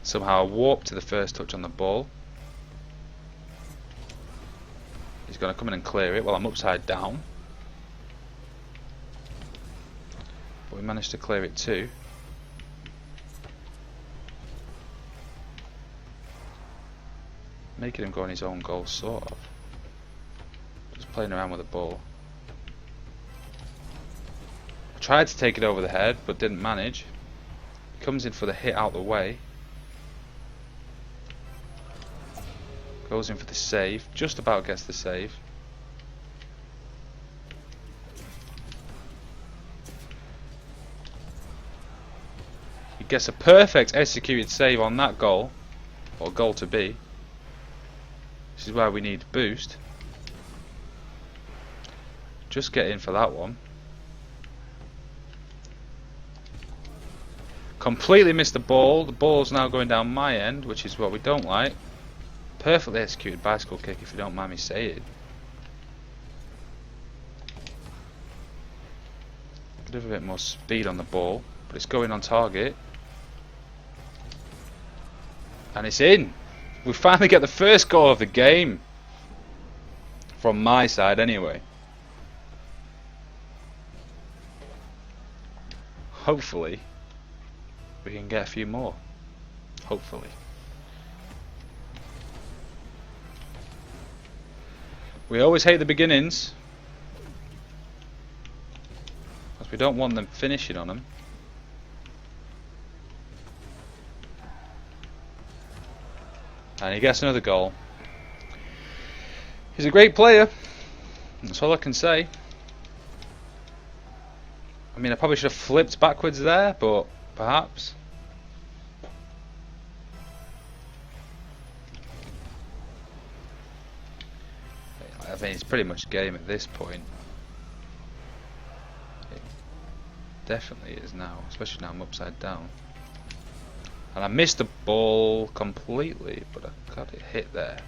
Somehow I warped to the first touch on the ball. He's going to come in and clear it while I'm upside down. But we managed to clear it too. Making him go on his own goal, sort of. Just playing around with the ball. I tried to take it over the head, but didn't manage. He comes in for the hit out the way. Goes in for the save. Just about gets the save. He gets a perfect executed save on that goal. Or goal to be. This is where we need boost. Just get in for that one. Completely missed the ball. The ball's now going down my end, which is what we don't like. Perfectly executed bicycle kick, if you don't mind me saying. Could have a bit more speed on the ball, but it's going on target. And it's in! We finally get the first goal of the game. From my side anyway. Hopefully we can get a few more. Hopefully. We always hate the beginnings, because we don't want them finishing on them. And he gets another goal. He's a great player. That's all I can say. I mean, I probably should have flipped backwards there, but perhaps. I mean, it's pretty much game at this point. It definitely is now, especially now I'm upside down. And I missed the ball completely, but I got it hit there.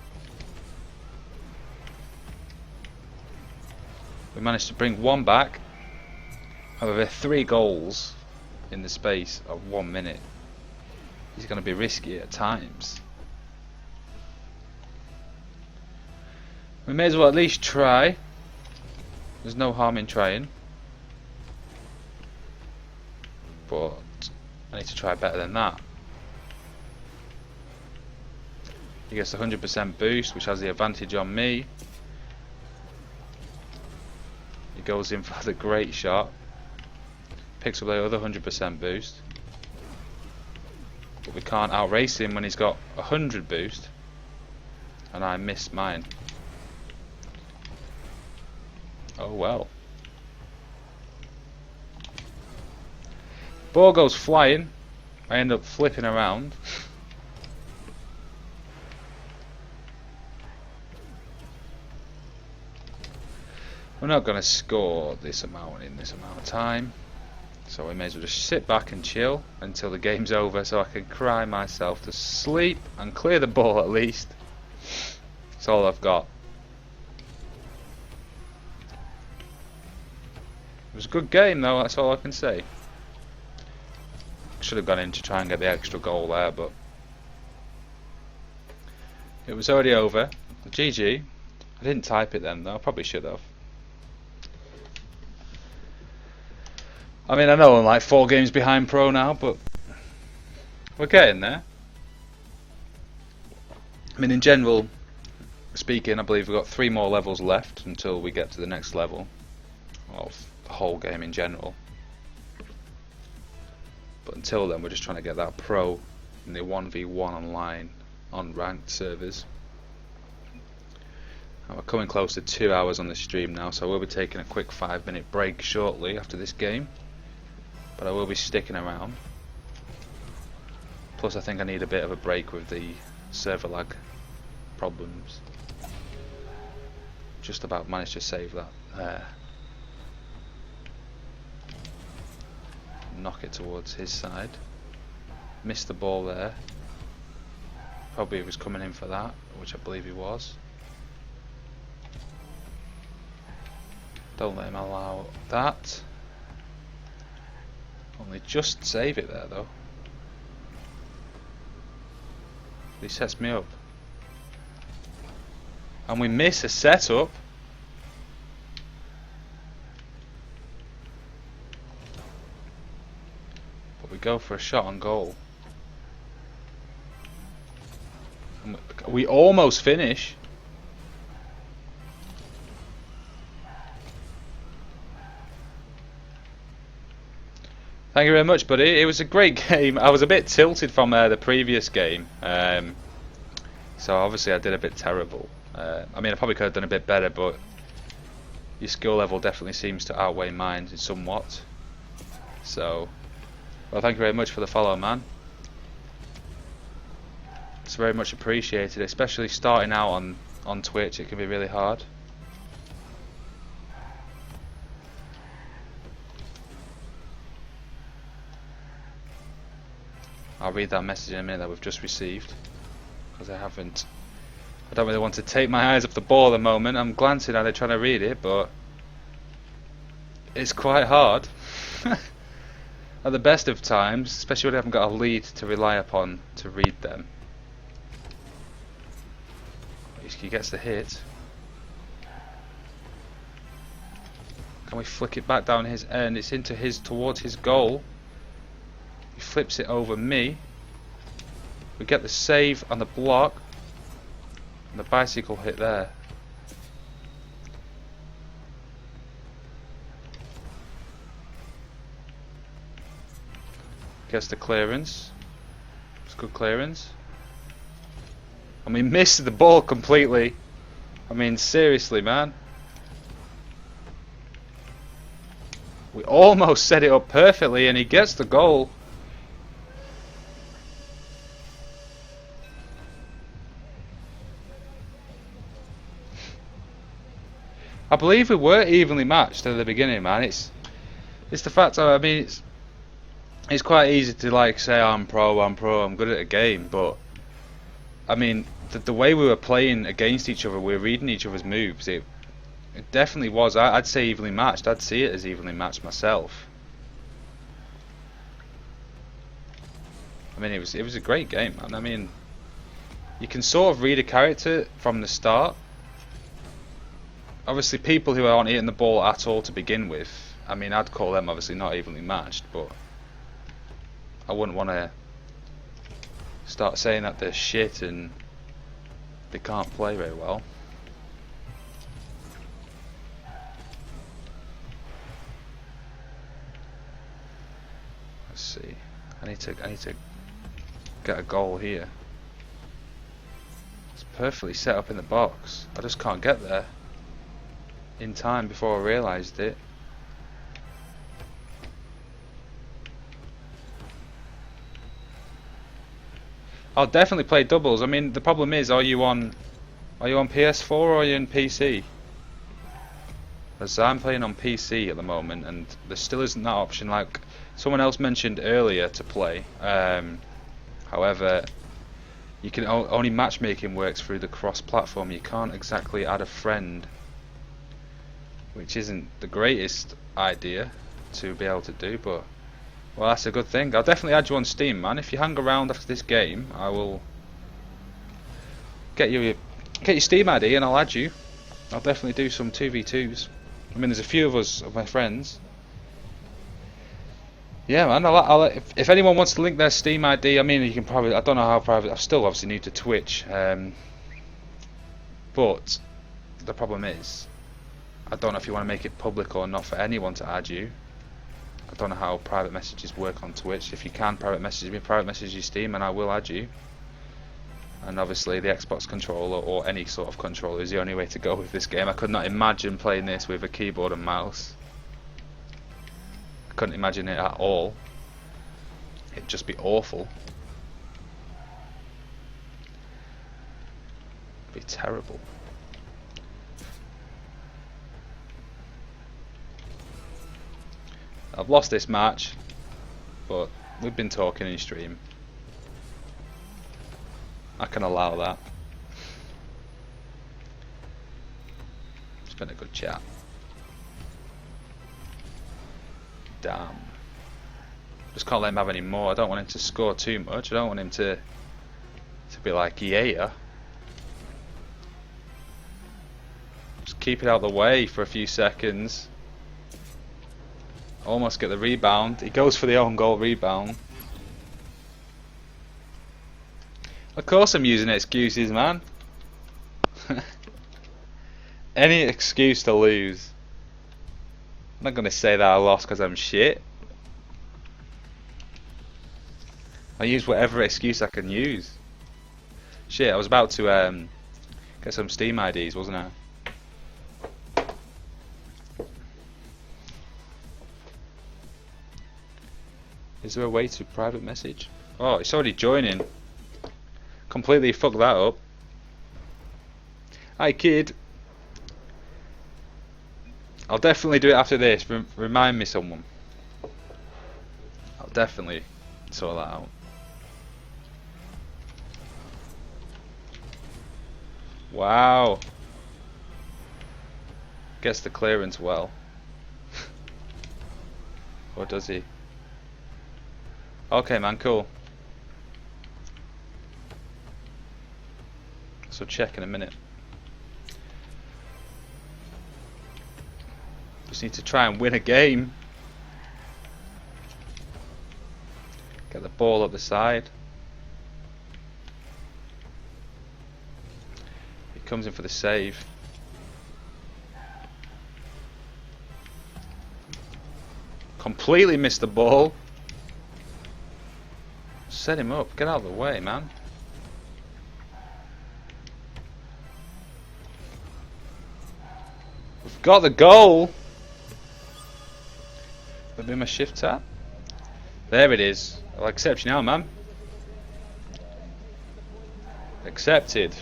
We managed to bring one back. However, 3 goals in the space of 1 minute is going to be risky at times. We may as well at least try. There's no harm in trying. But I need to try better than that. He gets a 100% boost, which has the advantage on me. He goes in for the great shot. Picks up the other 100% boost. But we can't outrace him when he's got 100 boost. And I missed mine. Oh well. Ball goes flying. I end up flipping around. We're not going to score this amount in this amount of time, so we may as well just sit back and chill until the game's over, so I can cry myself to sleep and clear the ball at least. That's all I've got. It was a good game though, that's all I can say. Should have gone in to try and get the extra goal there, but it was already over. GG. I didn't type it then though, I probably should have. I mean, I know I'm like 4 games behind pro now, but we're getting there. I mean, in general speaking, I believe we've got 3 more levels left until we get to the next level. Well, the whole game in general. But until then, we're just trying to get that pro in the 1v1 online on ranked servers. And we're coming close to 2 hours on the stream now, so I will be taking a quick 5-minute break shortly after this game. But I will be sticking around. Plus I think I need a bit of a break with the server lag problems. Just about managed to save that there. Knock it towards his side. Missed the ball there. Probably he was coming in for that, which I believe he was. Don't let him allow that. Only just save it there though. He sets me up. And we miss a setup. But we go for a shot on goal. And we almost finish. Thank you very much, buddy. It was a great game. I was a bit tilted from the previous game. So obviously I did a bit terrible. I mean, I probably could have done a bit better, but your skill level definitely seems to outweigh mine somewhat. So, well, thank you very much for the follow, man. It's very much appreciated, especially starting out on Twitch. It can be really hard. I'll read that message in a minute that we've just received, because I don't really want to take my eyes off the ball at the moment. I'm glancing at it, trying to read it, but it's quite hard. At the best of times, especially when I haven't got a lead to rely upon to read them. He gets the hit. Can we flick it back down his end? It's into towards his goal. He flips it over me. We get the save on the block. And the bicycle hit there. Gets the clearance. It's good clearance. And we missed the ball completely. I mean, seriously, man. We almost set it up perfectly and he gets the goal. I believe we were evenly matched at the beginning, man. It's the fact. I mean, it's quite easy to like say I'm pro, I'm good at a game, but I mean the way we were playing against each other, we were reading each other's moves. It definitely was. I'd say evenly matched. I'd see it as evenly matched myself. I mean, it was a great game, man. I mean, you can sort of read a character from the start. Obviously, people who aren't hitting the ball at all to begin with, I mean, I'd call them obviously not evenly matched, but I wouldn't want to start saying that they're shit and they can't play very well. Let's see. I need to get a goal here. It's perfectly set up in the box. I just can't get there in time before I realised it. I'll definitely play doubles. I mean, the problem is, are you on PS4 or are you in PC? Because I'm playing on PC at the moment, and there still isn't that option. Like someone else mentioned earlier to play. However, you can only matchmaking works through the cross-platform. You can't exactly add a friend, which isn't the greatest idea to be able to do, but well, that's a good thing. I'll definitely add you on Steam, man. If you hang around after this game, I will get your Steam ID and I'll add you. I'll definitely do some 2v2s. I mean, there's a few of us, of my friends. Yeah, man. If anyone wants to link their Steam ID, I mean, you can probably. I don't know how private. I'm still obviously new to Twitch, but the problem is, I don't know if you want to make it public or not for anyone to add you. I don't know how private messages work on Twitch. If you can private message me, private message your Steam and I will add you. And obviously the Xbox controller or any sort of controller is the only way to go with this game. I could not imagine playing this with a keyboard and mouse. I couldn't imagine it at all. It'd just be awful. It'd be terrible. I've lost this match, but we've been talking in stream. I can allow that. It's been a good chat. Damn. Just can't let him have any more. I don't want him to score too much. I don't want him to It's a bit like yeah. Just keep it out of the way for a few seconds. Almost get the rebound. He goes for the own goal rebound. Of course I'm using excuses, man. Any excuse to lose. I'm not going to say that I lost because I'm shit. I use whatever excuse I can use. Shit, I was about to get some Steam IDs, wasn't I? Is there a way to private message? Oh, it's already joining. Completely fucked that up. Hi kid. I'll definitely do it after this. Remind me someone. I'll definitely sort that out. Wow. Gets the clearance well. Or does he? Okay man, cool. So check in a minute. Just need to try and win a game. Get the ball up the side. He comes in for the save. Completely missed the ball. Set him up. Get out of the way, man. We've got the goal. Maybe my shift tap. There it is. I'll accept you now, man. Accepted.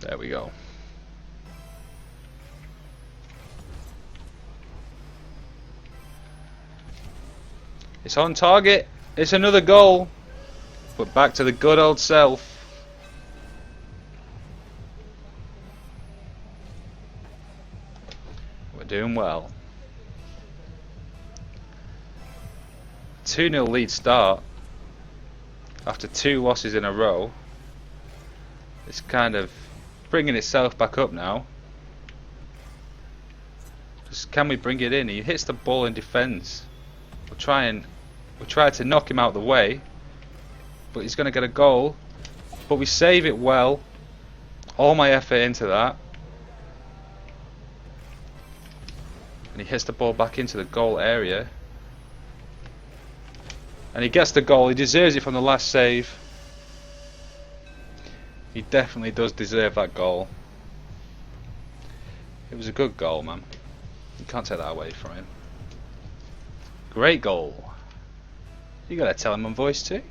There we go. It's on target. It's another goal. But back to the good old self. We're doing well. 2-0 lead start. After 2 losses in a row. It's kind of bringing itself back up now. Just can we bring it in? He hits the ball in defence. We'll try to knock him out of the way, but he's going to get a goal. But we save it well. All my effort into that, and he hits the ball back into the goal area, and he gets the goal. He deserves it from the last save. He definitely does deserve that goal. It was a good goal, man. You can't take that away from him. Great goal. You gotta tell him on voice too.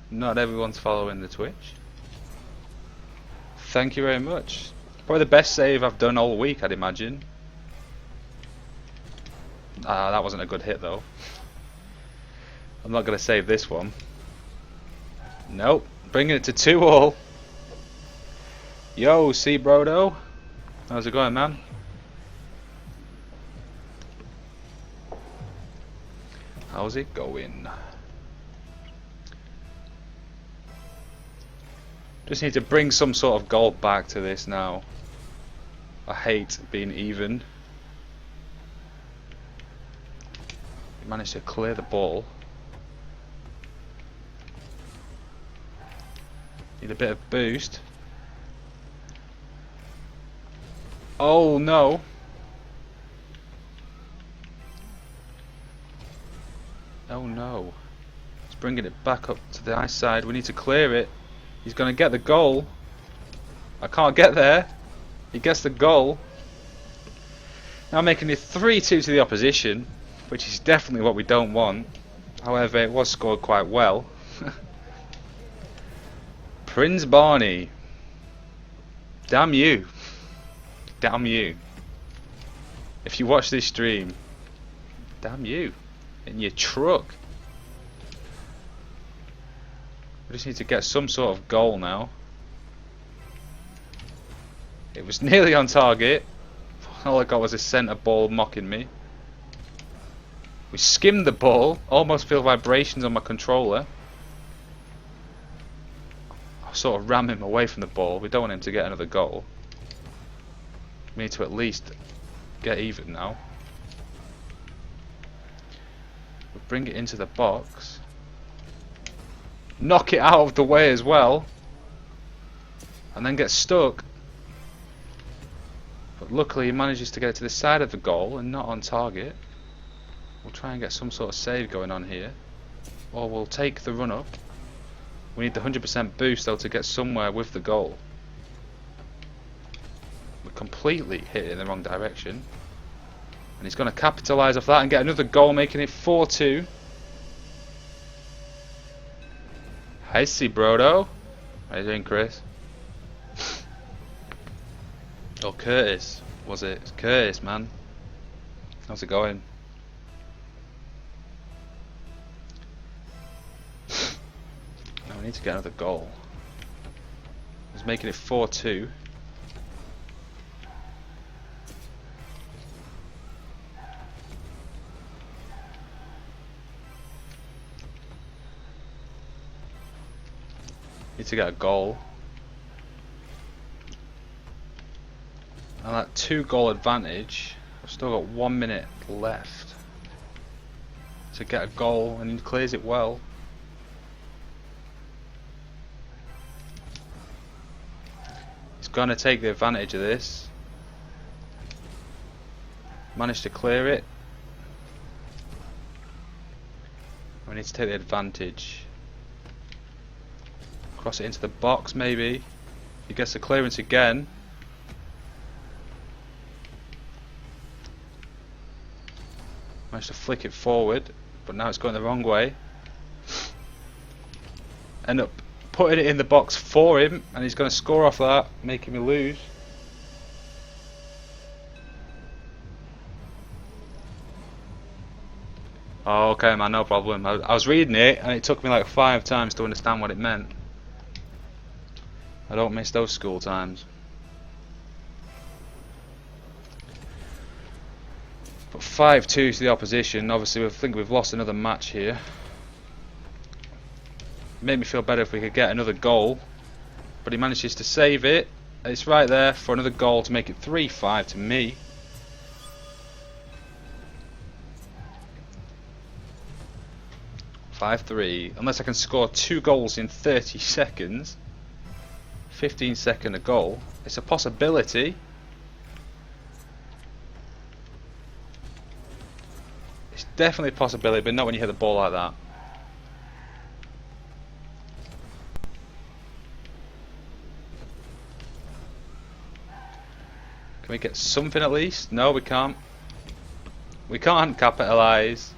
Not everyone's following the Twitch. Thank you very much. Probably the best save I've done all week, I'd imagine. That wasn't a good hit though. I'm not gonna save this one. Nope. Bringing it to 2-all. Yo, see Brodo. How's it going, man? How's it going? Just need to bring some sort of goal back to this now. I hate being even. He managed to clear the ball. Need a bit of boost. Oh no. Oh no. He's bringing it back up to the ice side. We need to clear it. He's going to get the goal. I can't get there. He gets the goal. Now making it 3-2 to the opposition, which is definitely what we don't want. However, it was scored quite well. Prince Barney. Damn you. Damn you. If you watch this stream, damn you. In your truck. We just need to get some sort of goal now. It was nearly on target. All I got was a centre ball mocking me. We skimmed the ball. Almost feel vibrations on my controller. I sort of ram him away from the ball. We don't want him to get another goal. We need to at least get even now. We bring it into the box. Knock it out of the way as well. And then get stuck. But luckily he manages to get it to the side of the goal and not on target. We'll try and get some sort of save going on here. Or we'll take the run up. We need the 100% boost though to get somewhere with the goal. We completely hit it in the wrong direction. And he's going to capitalise off that and get another goal, making it 4-2. I see, Brodo. How you doing, Chris? Oh, Curtis. Was it? It's Curtis, man. How's it going? Now we need to get another goal. He's making it 4-2. Need to get a goal. And that 2-goal advantage, I've still got 1 minute left to get a goal, and he clears it well. He's going to take the advantage of this. Managed to clear it. We need to take the advantage. Cross it into the box maybe. He gets the clearance again. Managed to flick it forward, but now it's going the wrong way. End up putting it in the box for him, and he's going to score off that, making me lose. Oh, okay, man, no problem. I was reading it, and it took me like 5 times to understand what it meant. I don't miss those school times. But 5-2 to the opposition. Obviously, I think we've lost another match here. Made me feel better if we could get another goal. But he manages to save it. It's right there for another goal to make it 3-5 to me. (5-3). Unless I can score 2 goals in 30 seconds. 15-second a goal. It's a possibility. It's definitely a possibility, but not when you hit the ball like that. Can we get something at least? No, we can't. We can't capitalise.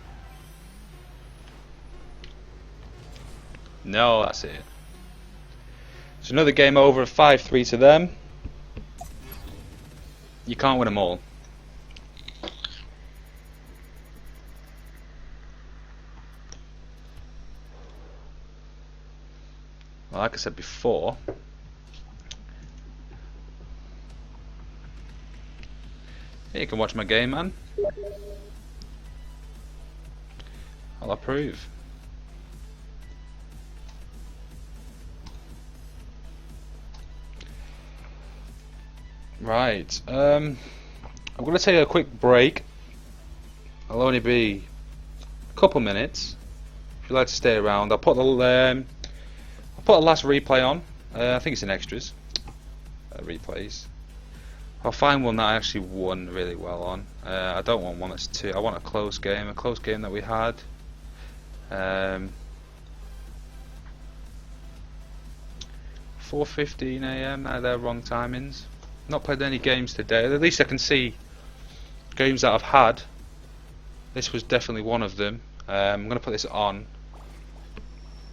No, that's it. So another game over, 5-3 to them. You can't win them all. Well, like I said before, you can watch my game, man. I'll approve. Right, I'm going to take a quick break. I'll only be a couple minutes. If you'd like to stay around, I'll put the last replay on. I think it's in extras. Replays. I'll find one that I actually won really well on. I don't want one that's too. I want a close game that we had. 4:15 AM. They're wrong timings. Not played any games today. At least I can see games that I've had. This was definitely one of them. I'm going to put this on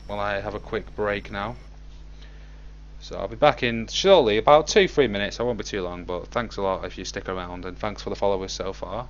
while I have a quick break now. So I'll be back in shortly, about 2-3 minutes. I won't be too long, but thanks a lot if you stick around, and thanks for the followers so far.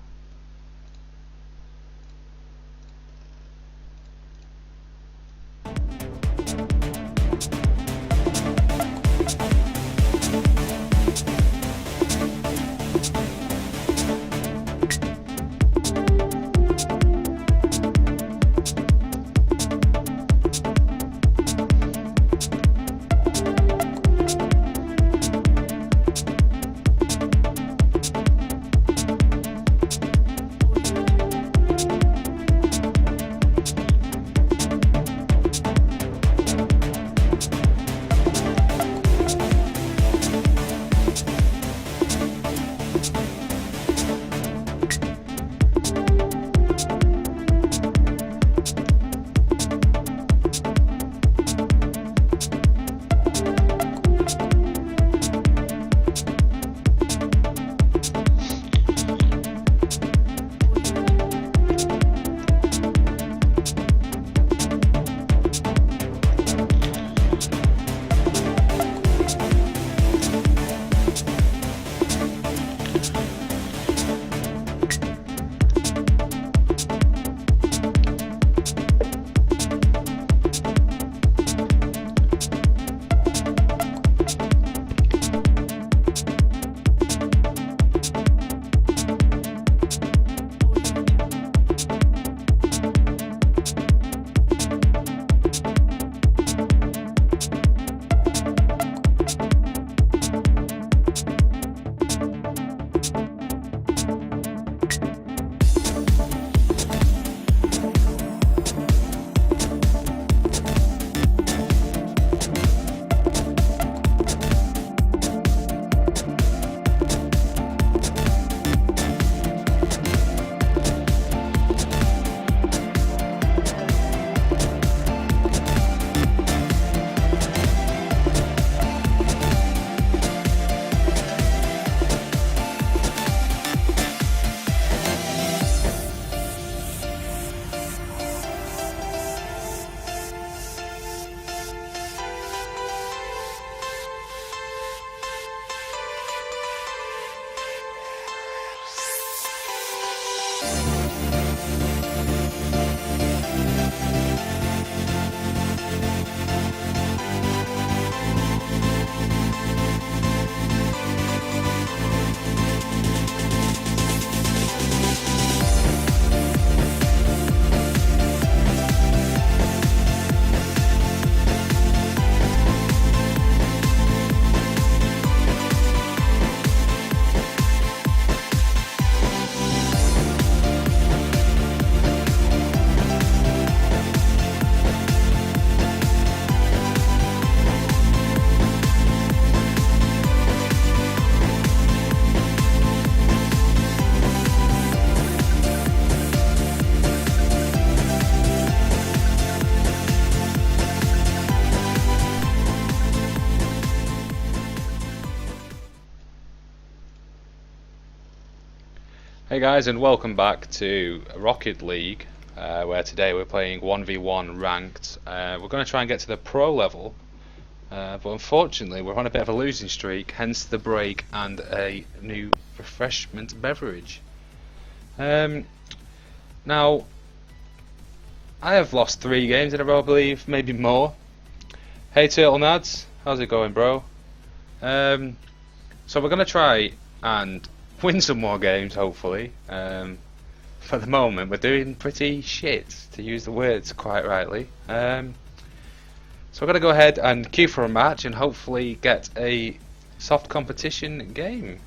Hey guys, and welcome back to Rocket League, where today we're playing 1v1 ranked. We're going to try and get to the pro level, but unfortunately we're on a bit of a losing streak, hence the break and a new refreshment beverage. Now, I have lost 3 games in a row, I believe, maybe more. Hey Turtle Nads, how's it going, bro? So we're going to try and win some more games, hopefully. For the moment, we're doing pretty shit, to use the words quite rightly. So we're going to go ahead and queue for a match and hopefully get a soft competition game.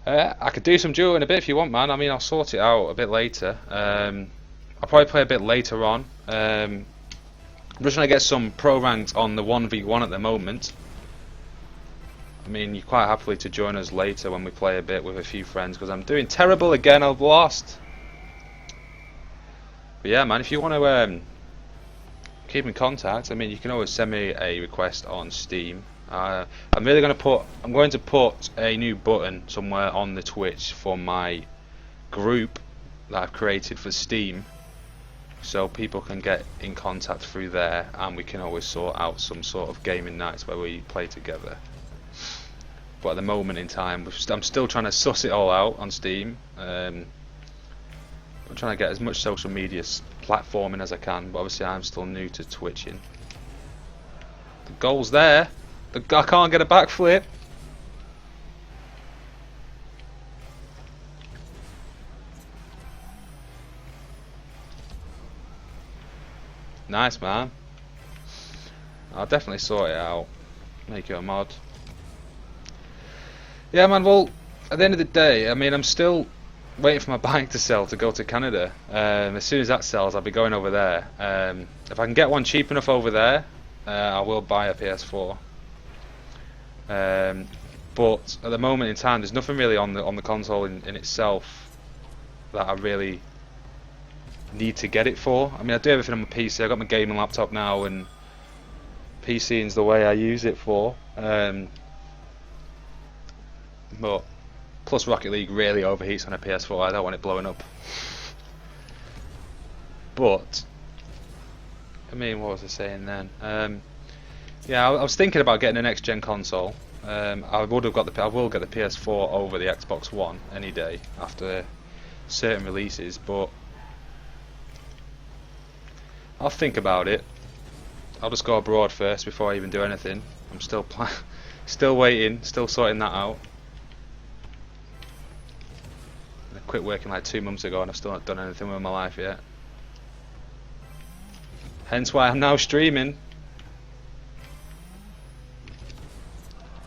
I could do some duo in a bit if you want, man. I mean, I'll sort it out a bit later. I'll probably play a bit later on. I'm just trying to get some pro ranked on the 1v1 at the moment. I mean, you're quite happily to join us later when we play a bit with a few friends, because I'm doing terrible again. I've lost. But yeah, man, if you want to keep in contact, I mean, you can always send me a request on Steam. I'm going to put a new button somewhere on the Twitch for my group that I've created for Steam, so people can get in contact through there, and we can always sort out some sort of gaming nights where we play together. But at the moment in time, I'm still trying to suss it all out on Steam. I'm trying to get as much social media platforming as I can, but obviously I'm still new to twitching. The goal's there. I can't get a backflip. Nice, man. I'll definitely sort it out. Make it a mod. Yeah, man, well, at the end of the day, I mean, I'm still waiting for my bike to sell to go to Canada. As soon as that sells, I'll be going over there. If I can get one cheap enough over there, I will buy a PS4. But at the moment in time, there's nothing really on the console in itself that I really need to get it for. I mean, I do everything on my PC. I've got my gaming laptop now, and PC is the way I use it for. But plus Rocket League really overheats on a PS4. I don't want it blowing up. But I mean, what was I saying then? Yeah, I was thinking about getting a next gen console. I will get the PS4 over the Xbox One any day after certain releases, but I'll think about it. I'll just go abroad first before I even do anything. I'm still waiting, still sorting that out. I quit working like 2 months ago and I've still not done anything with my life yet. Hence why I'm now streaming.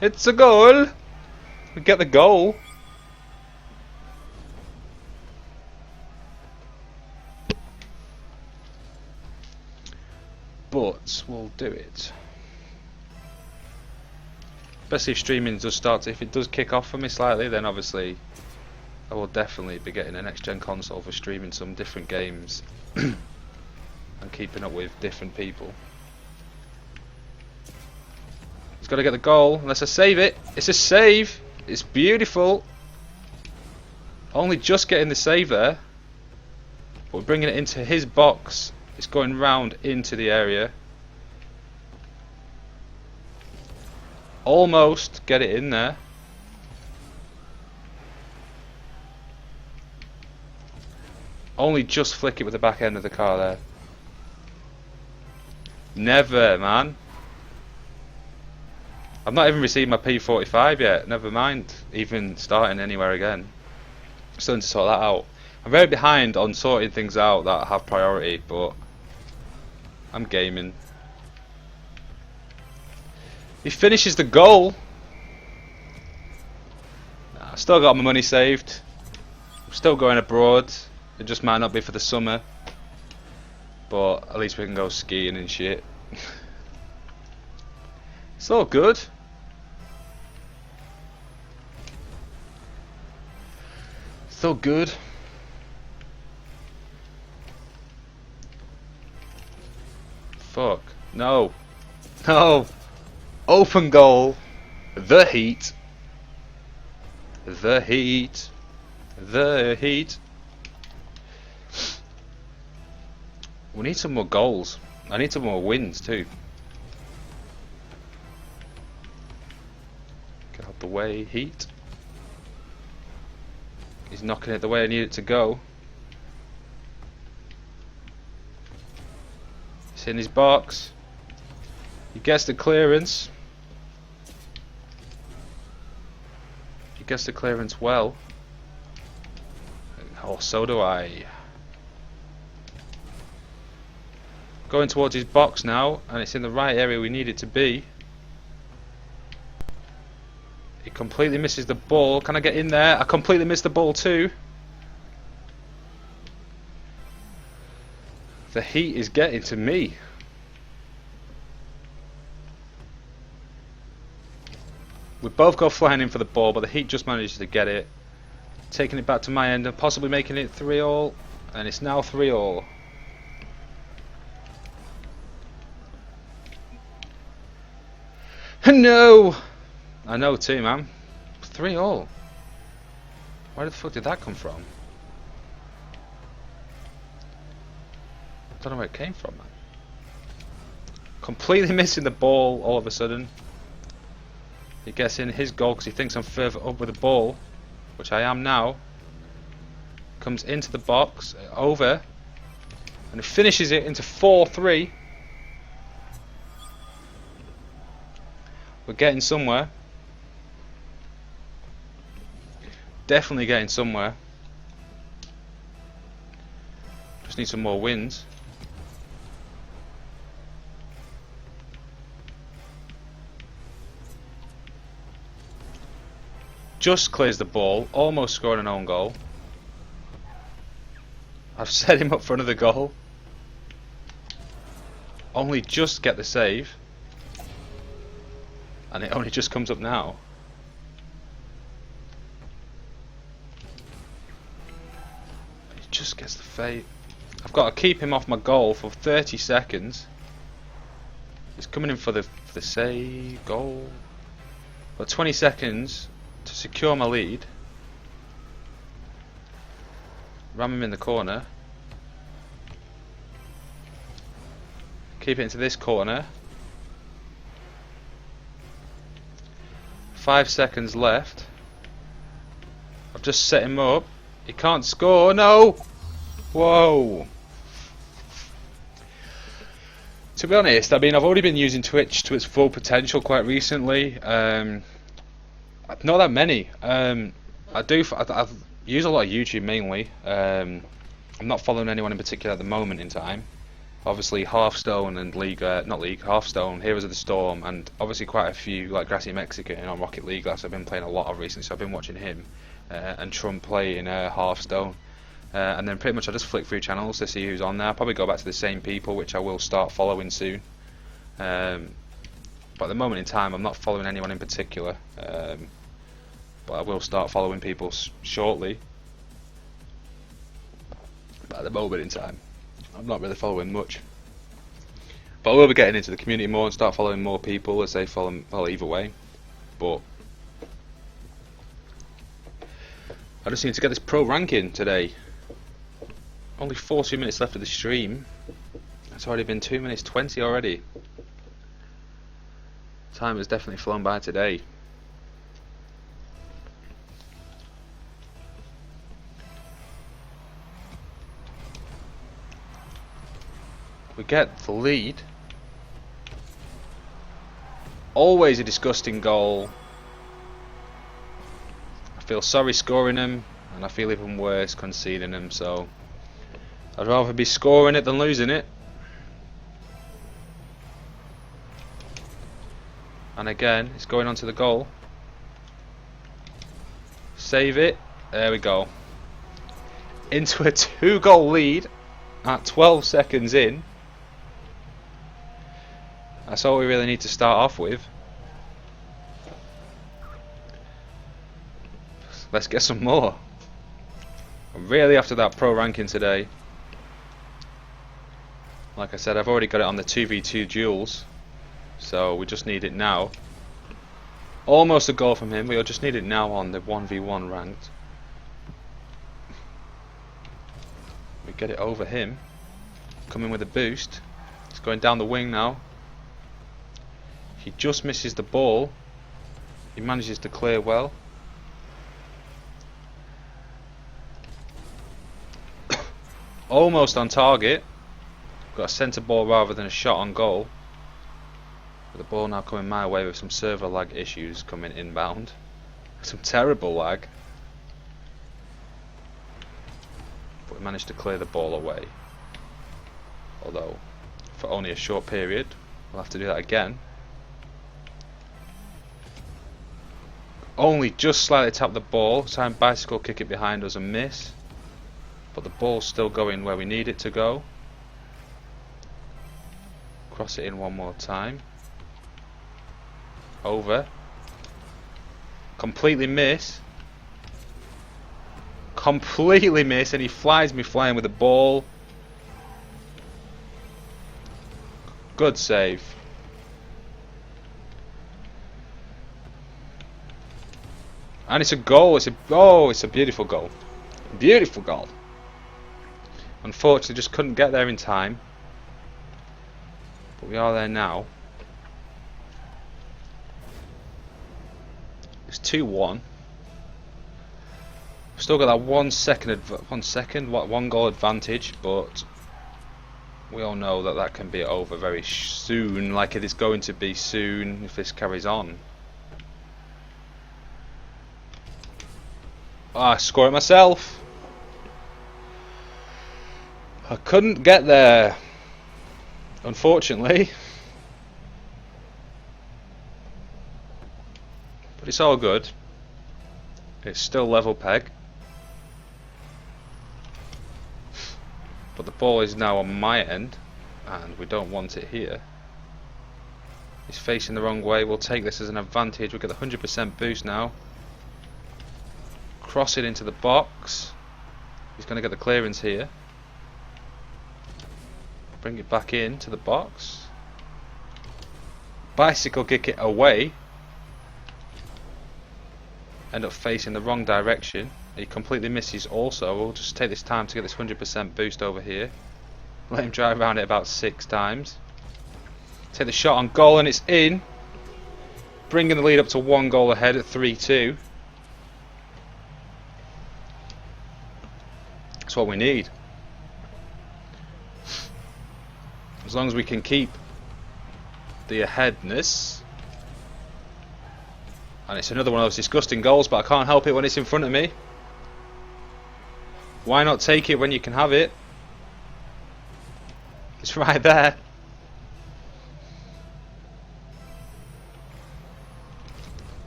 It's a goal! We get the goal! But we'll do it. Especially if streaming does start if it does kick off for me slightly, then obviously I will definitely be getting a next gen console for streaming some different games and keeping up with different people. He's got to get the goal unless I save it. It's a save. It's beautiful. Only just getting the save there, but we're bringing it into his box. It's going round into the area. Almost get it in there. Only just flick it with the back end of the car there. Never, man. I've not even received my P45 yet. Never mind even starting anywhere again. Still need to sort that out. I'm very behind on sorting things out that have priority, but I'm gaming. He finishes the goal. I've still got my money saved. I'm still going abroad. It just might not be for the summer, but at least we can go skiing and shit. It's all good. It's all good. Fuck. No. No. Open goal. The Heat. The heat. The heat. We need some more goals. I need some more wins too. Get out the way, Heat. He's knocking it the way I need it to go. He's in his box. He gets the clearance. He gets the clearance well. Oh, so do I. Going towards his box now, and it's in the right area we need it to be. He completely misses the ball. Can I get in there? I completely missed the ball too. The heat is getting to me. We both go flying in for the ball, but the heat just manages to get it. Taking it back to my end and possibly making it 3-all. And it's now 3-all. No! I know too, man. 3-all. Where the fuck did that come from? I don't know where it came from, man. Completely missing the ball all of a sudden. He gets in his goal because he thinks I'm further up with the ball, which I am now. Comes into the box, over, and finishes it into 4-3. We're getting somewhere. Definitely getting somewhere. Just need some more wins. Just clears the ball, almost scoring an own goal. I've set him up for another goal. Only just get the save. And it only just comes up now. He just gets the fade. I've got to keep him off my goal for 30 seconds. He's coming in for the save, goal. Got 20 seconds to secure my lead. Ram him in the corner. Keep it into this corner. 5 seconds left. I've just set him up. He can't score. No! Whoa! To be honest, I mean, I've already been using Twitch to its full potential quite recently. Not that many. I use a lot of YouTube mainly. I'm not following anyone in particular at the moment in time. Obviously Hearthstone and Hearthstone, Heroes of the Storm, and obviously quite a few like Grassy Mexican on Rocket League that I've been playing a lot of recently, so I've been watching him and Trump play in Hearthstone. And then pretty much I just flick through channels to see who's on there. I'll probably go back to the same people, which I will start following soon. But at the moment in time I'm not following anyone in particular. But I will start following people shortly. But at the moment in time I'm not really following much. But I will be getting into the community more and start following more people as they follow either way. But I just need to get this pro ranking today. Only 40 minutes left of the stream. It's already been 2 minutes 20 already. Time has definitely flown by today. We get the lead. Always a disgusting goal. I feel sorry scoring them, and I feel even worse conceding them, so I'd rather be scoring it than losing it. And again, it's going on to the goal. Save it. There we go. Into a 2-goal lead at 12 seconds in. That's all we really need to start off with. Let's get some more. I'm really after that pro ranking today. Like I said, I've already got it on the 2v2 duels, so we just need it now. Almost a goal from him. We'll just need it now on the 1v1 ranked. We get it over him. Coming with a boost. He's going down the wing now. He just misses the ball. He manages to clear well. Almost on target. Got a centre ball rather than a shot on goal. But the ball now coming my way with some server lag issues coming inbound. Some terrible lag. But we managed to clear the ball away. Although, for only a short period. We'll have to do that again. Only just slightly tap the ball. Try and bicycle kick it behind us and miss. But the ball's still going where we need it to go. Cross it in one more time. Over. Completely miss. Completely miss, and he flies me flying with the ball. Good save. And it's a goal. It's a beautiful goal. Beautiful goal. Unfortunately, just couldn't get there in time. But we are there now. It's 2-1. We've still got that 1 goal advantage, but we all know that that can be over very soon, like it is going to be soon if this carries on. I score it myself. I couldn't get there, unfortunately. But it's all good. It's still level peg. But the ball is now on my end, and we don't want it here. He's facing the wrong way. We'll take this as an advantage. We'll get the 100% boost now. Cross it into the box. He's going to get the clearance here. Bring it back into the box. Bicycle kick it away. End up facing the wrong direction. He completely misses also. We'll just take this time to get this 100% boost over here. Let him drive around it about 6 times. Take the shot on goal and it's in. Bringing the lead up to 1 goal ahead at 3-2. That's what we need. As long as we can keep the aheadness. And it's another one of those disgusting goals, but I can't help it when it's in front of me. Why not take it when you can have it? It's right there.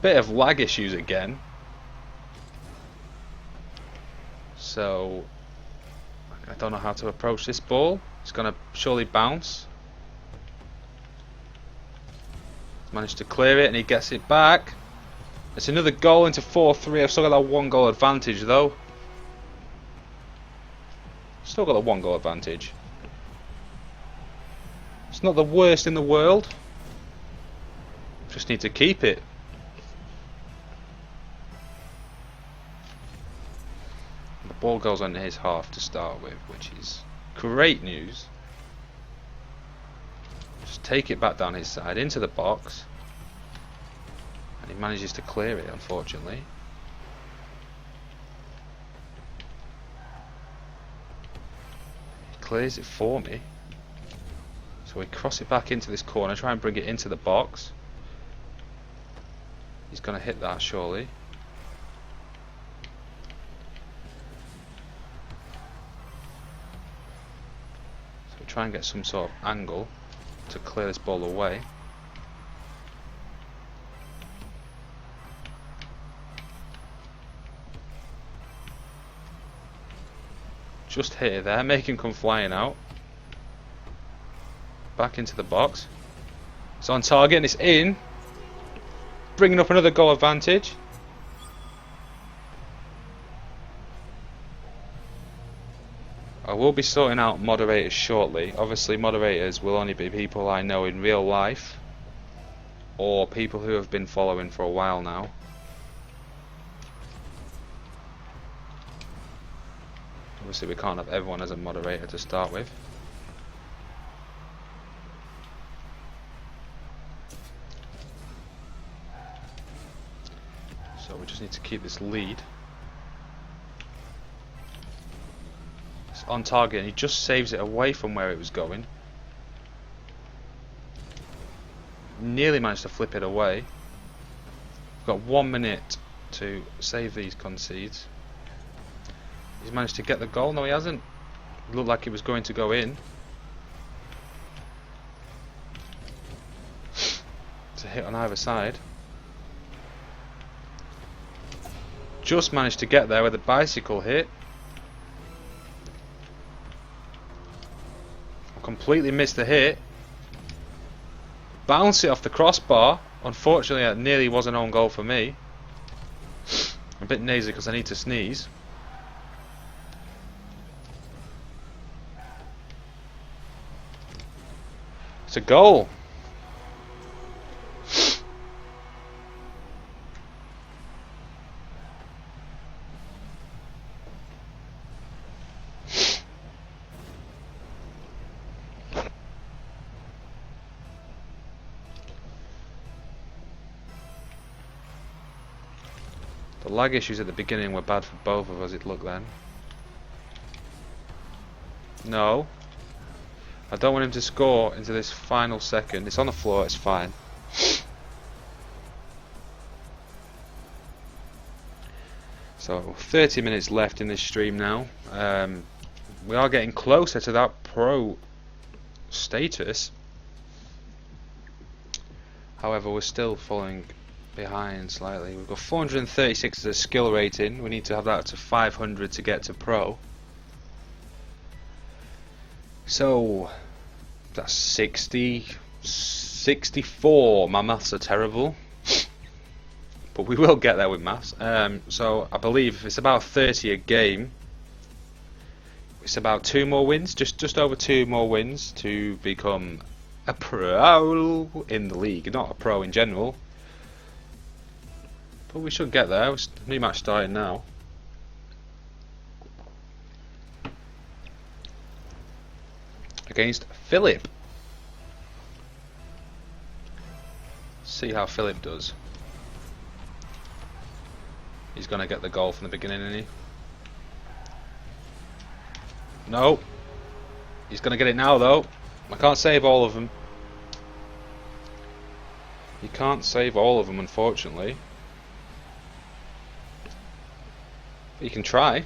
Bit of lag issues again. So I don't know how to approach this ball. It's going to surely bounce. Managed to clear it and he gets it back. It's another goal into 4-3. I've still got that 1 goal advantage though. Still got the 1 goal advantage. It's not the worst in the world. Just need to keep it. The ball goes on his half to start with, which is great news. Just take it back down his side into the box. And he manages to clear it, unfortunately. He clears it for me. So we cross it back into this corner, try and bring it into the box. He's going to hit that surely. So we try and get some sort of angle to clear this ball away. Just hit it there, make him come flying out. Back into the box. It's on target and it's in. Bringing up another goal advantage. I will be sorting out moderators shortly. Obviously moderators will only be people I know in real life. or people who have been following for a while now. Obviously we can't have everyone as a moderator to start with. So we just need to keep this lead. It's on target and he just saves it away from where it was going. Nearly managed to flip it away. We've got 1 minute to save these concedes. He's managed to get the goal. No, he hasn't. It looked like it was going to go in. It's a hit on either side. Just managed to get there with a bicycle hit. Completely missed the hit. Bounce it off the crossbar. Unfortunately, it nearly was an own goal for me. I'm a bit nasally because I need to sneeze. It's a goal. The lag issues at the beginning were bad for both of us, it looked then. No. I don't want him to score into this final second. It's on the floor, it's fine. So 30 minutes left in this stream now. We are getting closer to that pro status. However, we're still falling behind slightly. We've got 436 as a skill rating. We need to have that to 500 to get to pro. So that's 60, 64. My maths are terrible, but we will get there with maths. So I believe it's about 30 a game. It's about 2 more wins, just over 2 more wins to become a pro in the league, not a pro in general. But we should get there. New match starting now. Against Philip. See how Philip does. He's gonna get the goal from the beginning, isn't he? No. He's gonna get it now though. I can't save all of them. You can't save all of them, unfortunately. But you can try. You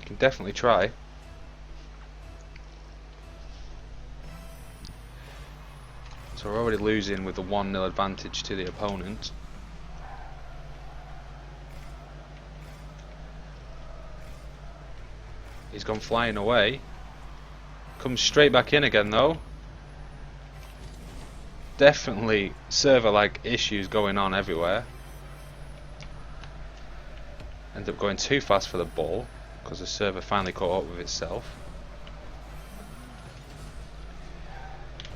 can definitely try. So we're already losing with the 1-0 advantage to the opponent. He's gone flying away. Comes straight back in again though. Definitely server-like issues going on everywhere. End up going too fast for the ball because the server finally caught up with itself.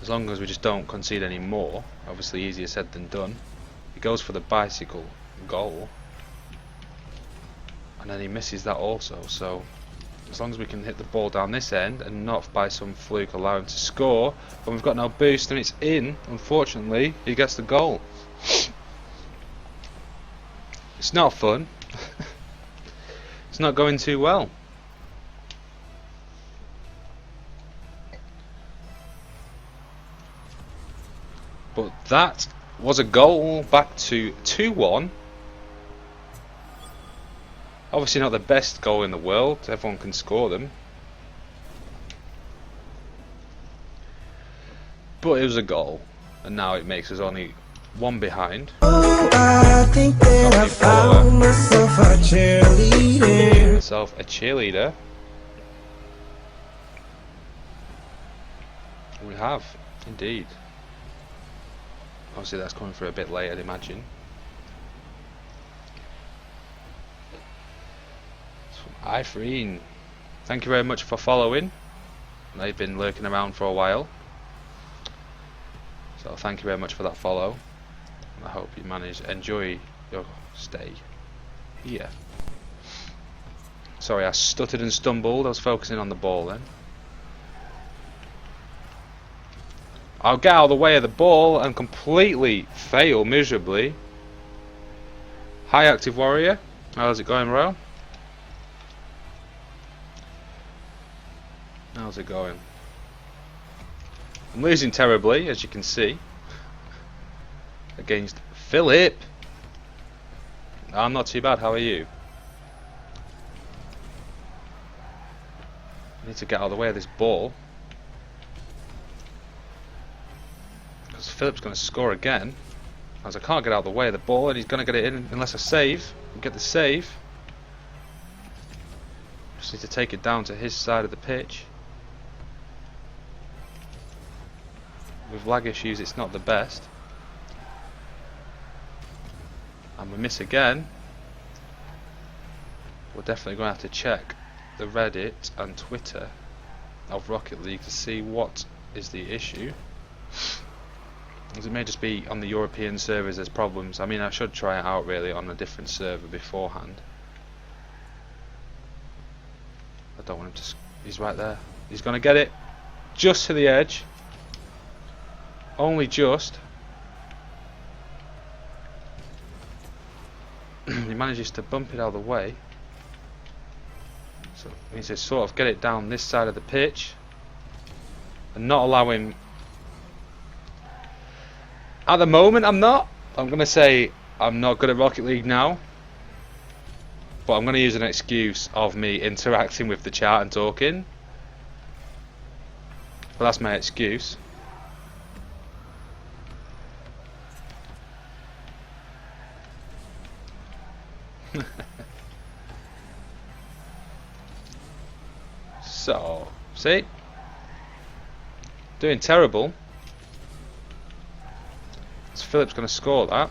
As long as we just don't concede any more, obviously easier said than done. He goes for the bicycle goal and then he misses that also, so as long as we can hit the ball down this end and not by some fluke allow him to score, when we've got no boost and it's in, unfortunately he gets the goal. It's not fun. It's not going too well. But that was a goal, back to 2-1. Obviously not the best goal in the world, everyone can score them. But it was a goal, and now it makes us only 1 behind. Oh, I think that I found myself a cheerleader. We have, indeed. Obviously that's coming through a bit late, I'd imagine. It's from Ifreen. Thank you very much for following. They've been lurking around for a while. So thank you very much for that follow. And I hope you enjoy your stay here. Sorry, I stuttered and stumbled. I was focusing on the ball then. I'll get out of the way of the ball and completely fail miserably. Hi, Active Warrior. How's it going, bro? How's it going? I'm losing terribly, as you can see. Against Philip. I'm not too bad. How are you? I need to get out of the way of this ball. Because Philip's going to score again. As I can't get out of the way of the ball, and he's going to get it in unless I save. Get the save. Just need to take it down to his side of the pitch. With lag issues, it's not the best. And we miss again. We're definitely going to have to check the Reddit and Twitter of Rocket League to see what is the issue. As it may just be on the European servers there's problems. I mean, I should try it out really on a different server beforehand. I don't want him to... He's right there. He's going to get it just to the edge. Only just. He manages to bump it out of the way. So he needs to sort of get it down this side of the pitch. And not allow him... At the moment I'm not. I'm going to say I'm not good at Rocket League now. But I'm going to use an excuse of me interacting with the chat and talking. But that's my excuse. So, see? Doing terrible. So Philip's going to score that.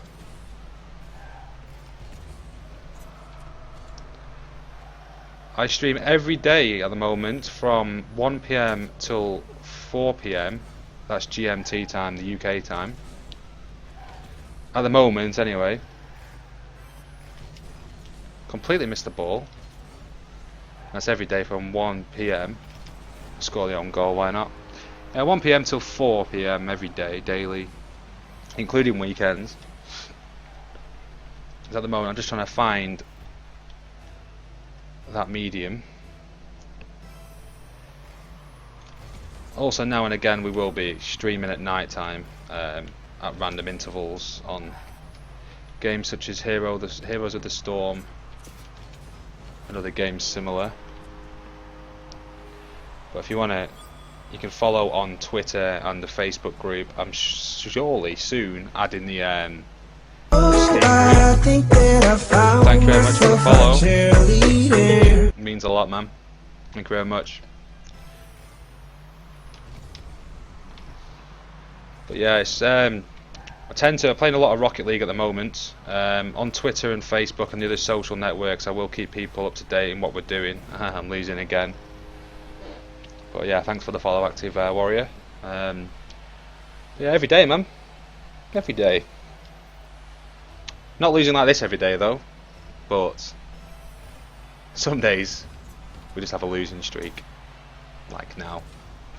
I stream every day at the moment from 1 PM till 4 PM. That's GMT time, the UK time. At the moment, anyway. Completely missed the ball. That's every day from 1 PM. Score the own goal, why not? 1 PM till 4 PM every day, daily, including weekends. At the moment I'm just trying to find that medium. Also now and again we will be streaming at night time at random intervals on games such as Heroes of the Storm and other games similar. But if you want to, you can follow on Twitter and the Facebook group. I'm surely soon adding the Steam group. Thank you very much for the follow. It means a lot, man. Thank you very much. But yeah, it's I'm playing a lot of Rocket League at the moment. On Twitter and Facebook and the other social networks, I will keep people up to date in what we're doing. I'm losing again. But yeah, thanks for the follow, Active Warrior. Yeah, every day, man. Every day. Not losing like this every day, though. But some days we just have a losing streak. Like now.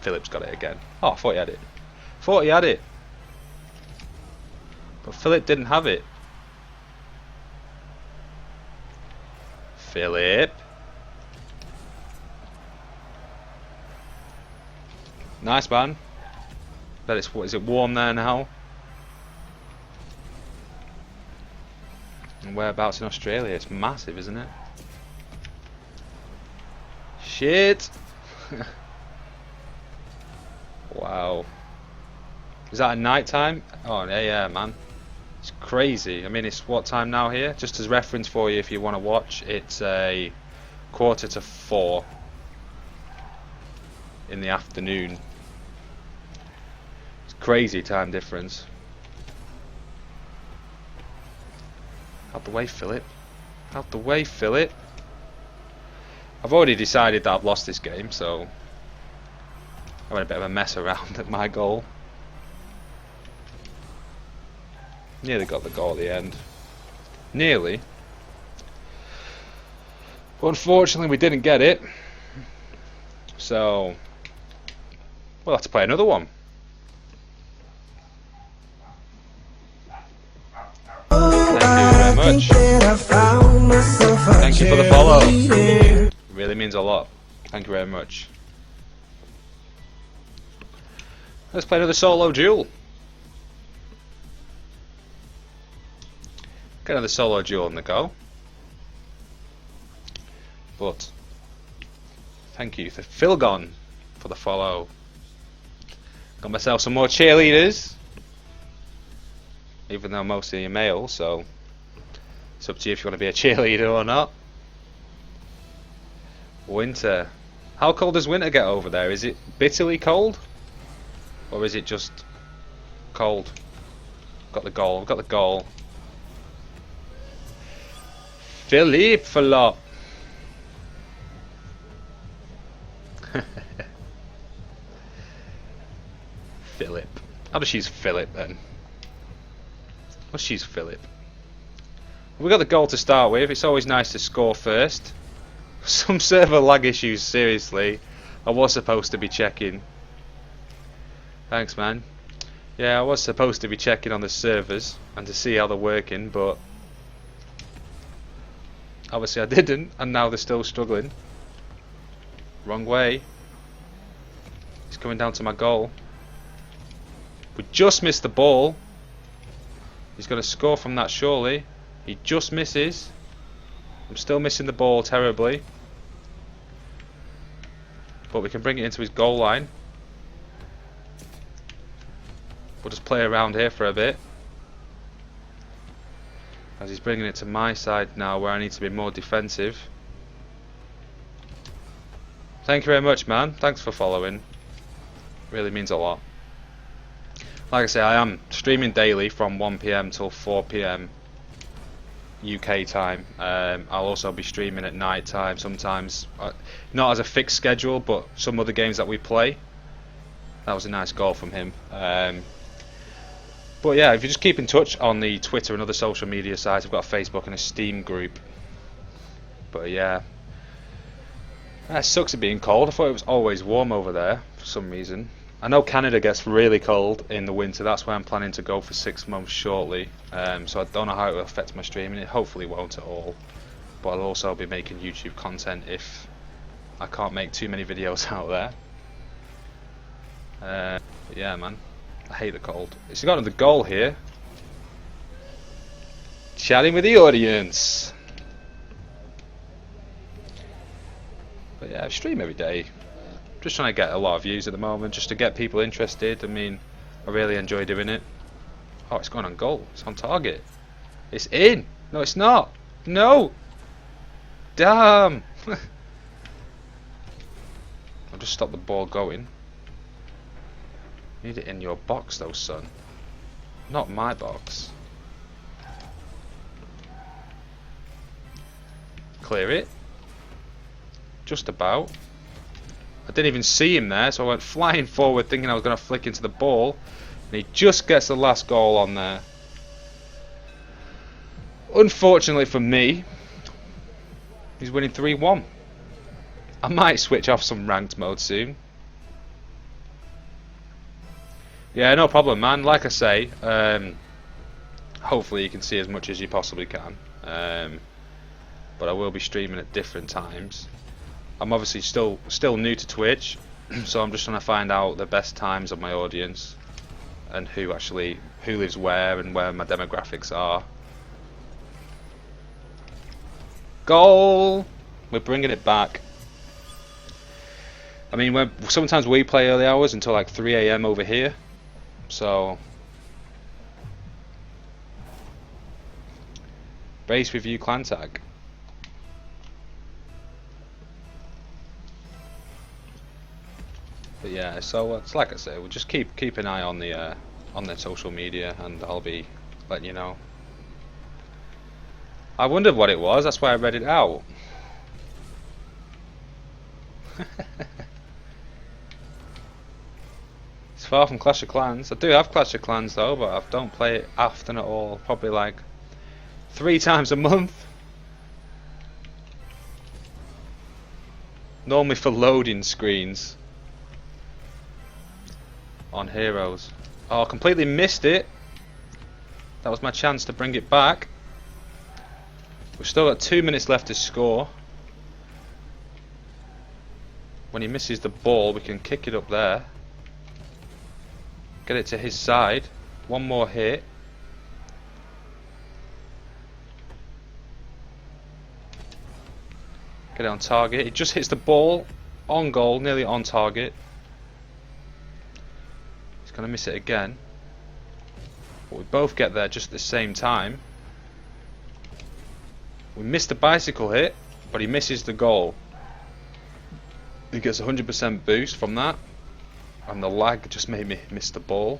Philip's got it again. Oh, I thought he had it. Thought he had it. But Philip didn't have it. Philip. Nice, man. Bet it's, what is it, warm there now? And whereabouts in Australia? It's massive, isn't it? Shit! Wow. Is that at night time? Oh yeah, man. It's crazy. I mean, it's what time now here? Just as reference for you if you want to watch, it's a 3:45 in the afternoon. It's crazy time difference. Out the way, Philip. Out the way, Philip. I've already decided that I've lost this game, so I went a bit of a mess around at my goal. Nearly got the goal at the end. Nearly. But unfortunately we didn't get it. So we'll have to play another one. Thank you very much. Thank you for the follow. It really means a lot. Thank you very much. Let's play another solo duel. Get another solo duel on the go. But thank you to Philgon for the follow. Got myself some more cheerleaders. Even though most of you are male, so it's up to you if you want to be a cheerleader or not. Winter. How cold does winter get over there? Is it bitterly cold? Or is it just cold? Got the goal. I've got the goal. Philippe Falot. Philip. I'll just use Philip then. Let's use Philip. We got the goal to start with. It's always nice to score first. Some server lag issues, seriously. I was supposed to be checking. Thanks, man. Yeah, I was supposed to be checking on the servers and to see how they're working, but obviously I didn't, and now they're still struggling. Wrong way. He's coming down to my goal. We just missed the ball. He's going to score from that, surely. He just misses. I'm still missing the ball terribly. But we can bring it into his goal line. We'll just play around here for a bit. As he's bringing it to my side now, where I need to be more defensive. Thank you very much, man. Thanks for following. Really means a lot. Like I say, I am streaming daily from 1 PM till 4 PM UK time. I'll also be streaming at night time sometimes. Not as a fixed schedule, but some other games that we play. That was a nice goal from him. But yeah, if you just keep in touch on the Twitter and other social media sites, I've got a Facebook and a Steam group. But yeah, it sucks it being cold. I thought it was always warm over there for some reason. I know Canada gets really cold in the winter. That's why I'm planning to go for 6 months shortly. So I don't know how it will affect my streaming. It hopefully won't at all. But I'll also be making YouTube content if I can't make too many videos out there. But yeah, man. I hate the cold. He's got another goal here. Chatting with the audience. But yeah, I stream every day. Just trying to get a lot of views at the moment, just to get people interested. I mean, I really enjoy doing it. Oh, it's going on goal. It's on target. It's in. No, it's not. No. Damn. I'll just stop the ball going. Need it in your box though, son. Not my box. Clear it. Just about. I didn't even see him there, so I went flying forward thinking I was going to flick into the ball. And he just gets the last goal on there. Unfortunately for me, he's winning 3-1. I might switch off some ranked mode soon. Yeah, no problem, man. Like I say, hopefully you can see as much as you possibly can. But I will be streaming at different times. I'm obviously still new to Twitch, so I'm just trying to find out the best times of my audience and who lives where and where my demographics are. Goal! We're bringing it back. I mean, sometimes we play early hours until like 3 AM over here, so base review clan tag. But yeah, so it's like I say, we'll just keep an eye on the social media, and I'll be letting you know. I wondered what it was. That's why I read it out. It's far from Clash of Clans. I do have Clash of Clans though, but I don't play it often at all. Probably like 3 times a month. Normally for loading screens on Heroes. Oh, I completely missed it. That was my chance to bring it back. We've still got 2 minutes left to score. When he misses the ball, we can kick it up there. Get it to his side. One more hit. Get it on target. It just hits the ball on goal, nearly on target. He's going to miss it again. But we both get there just at the same time. We missed the bicycle hit, but he misses the goal. He gets 100% boost from that, and the lag just made me miss the ball.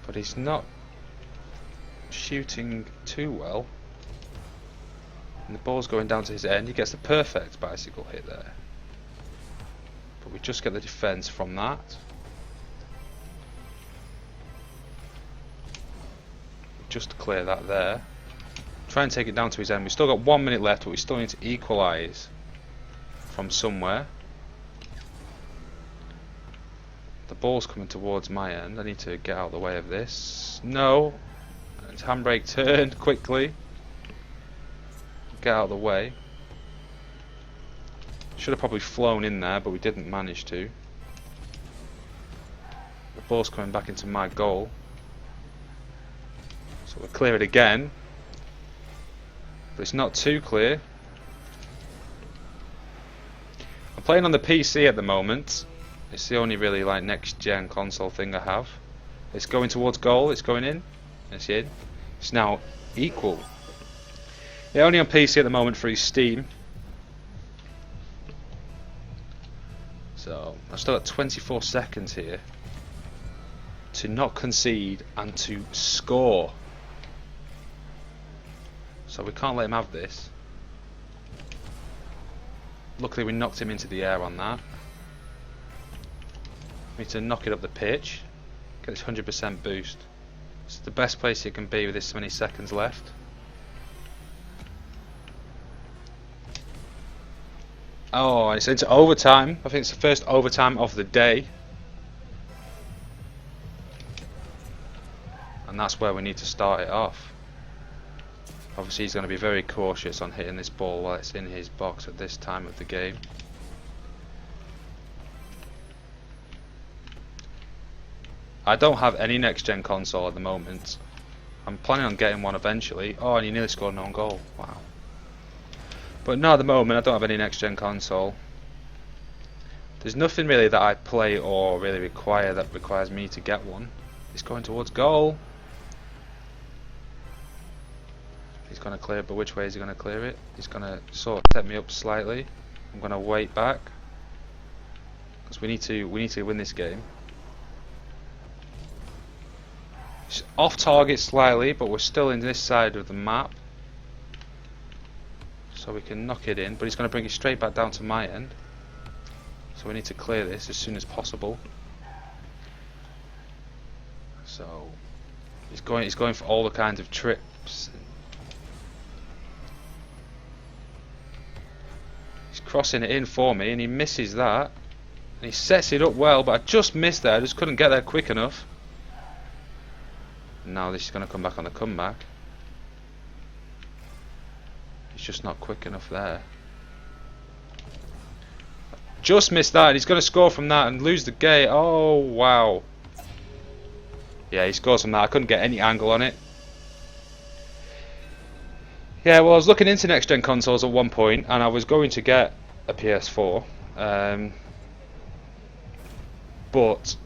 But he's not shooting too well. And the ball's going down to his end. He gets the perfect bicycle hit there. But we just get the defence from that. Just to clear that there. Try and take it down to his end. We've still got 1 minute left, but we still need to equalise from somewhere. The ball's coming towards my end. I need to get out of the way of this. No. It's handbrake turned quickly. Get out of the way. Should have probably flown in there, but we didn't manage to. The ball's coming back into my goal. So we'll clear it again. But it's not too clear. I'm playing on the PC at the moment. It's the only really like next gen console thing I have. It's going towards goal, it's going in. It's in. It's now equal. Yeah, only on PC at the moment through Steam. So I've still got 24 seconds here to not concede and to score. So we can't let him have this. Luckily we knocked him into the air on that. We need to knock it up the pitch. Get this 100% boost. It's the best place it can be with this many seconds left. Oh, it's into overtime. I think it's the first overtime of the day. And that's where we need to start it off. Obviously he's going to be very cautious on hitting this ball while it's in his box at this time of the game. I don't have any next gen console at the moment. I'm planning on getting one eventually. Oh, and he nearly scored an own goal. Wow. But no, at the moment I don't have any next gen console. There's nothing really that I play or really require that requires me to get one. He's going towards goal. He's going to clear it, but which way is he going to clear it? He's going to sort of set me up slightly. I'm going to wait back because we need to win this game. It's off target slightly, but we're still in this side of the map, so we can knock it in. But he's going to bring it straight back down to my end, so we need to clear this as soon as possible. So he's going for all the kinds of trips. Crossing it in for me, and he misses that, and he sets it up well, but I just missed there. I just couldn't get there quick enough. And now this is going to come back on the comeback. He's just not quick enough there. Just missed that, and he's going to score from that and lose the gate. Oh wow. Yeah, he scores from that. I couldn't get any angle on it. Yeah, well, I was looking into next gen consoles at one point, and I was going to get a PS4, but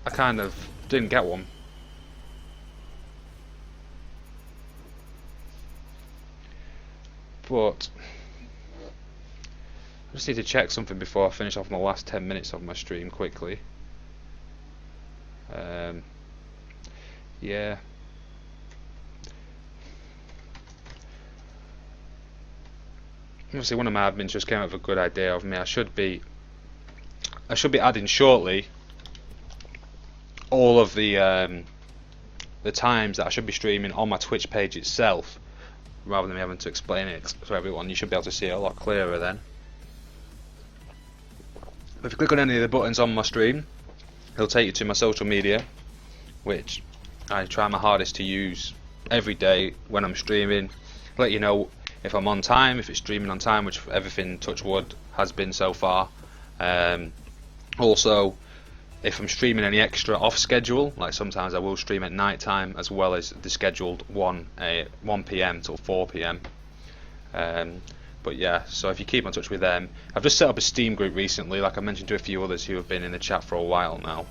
I kind of didn't get one. But I just need to check something before I finish off my last 10 minutes of my stream quickly. Yeah. Obviously one of my admins just came up with a good idea of me. I should be I should be adding shortly all of the times that I should be streaming on my Twitch page itself, rather than me having to explain it to everyone. You should be able to see it a lot clearer then. If you click on any of the buttons on my stream, it'll take you to my social media, which I try my hardest to use every day when I'm streaming. Let you know if I'm on time, if it's streaming on time, which everything, touch wood, has been so far. Also, if I'm streaming any extra off schedule, like sometimes I will stream at night time as well as the scheduled 1 PM till 4 PM. But yeah, so if you keep in touch with them, I've just set up a Steam group recently, like I mentioned to a few others who have been in the chat for a while now,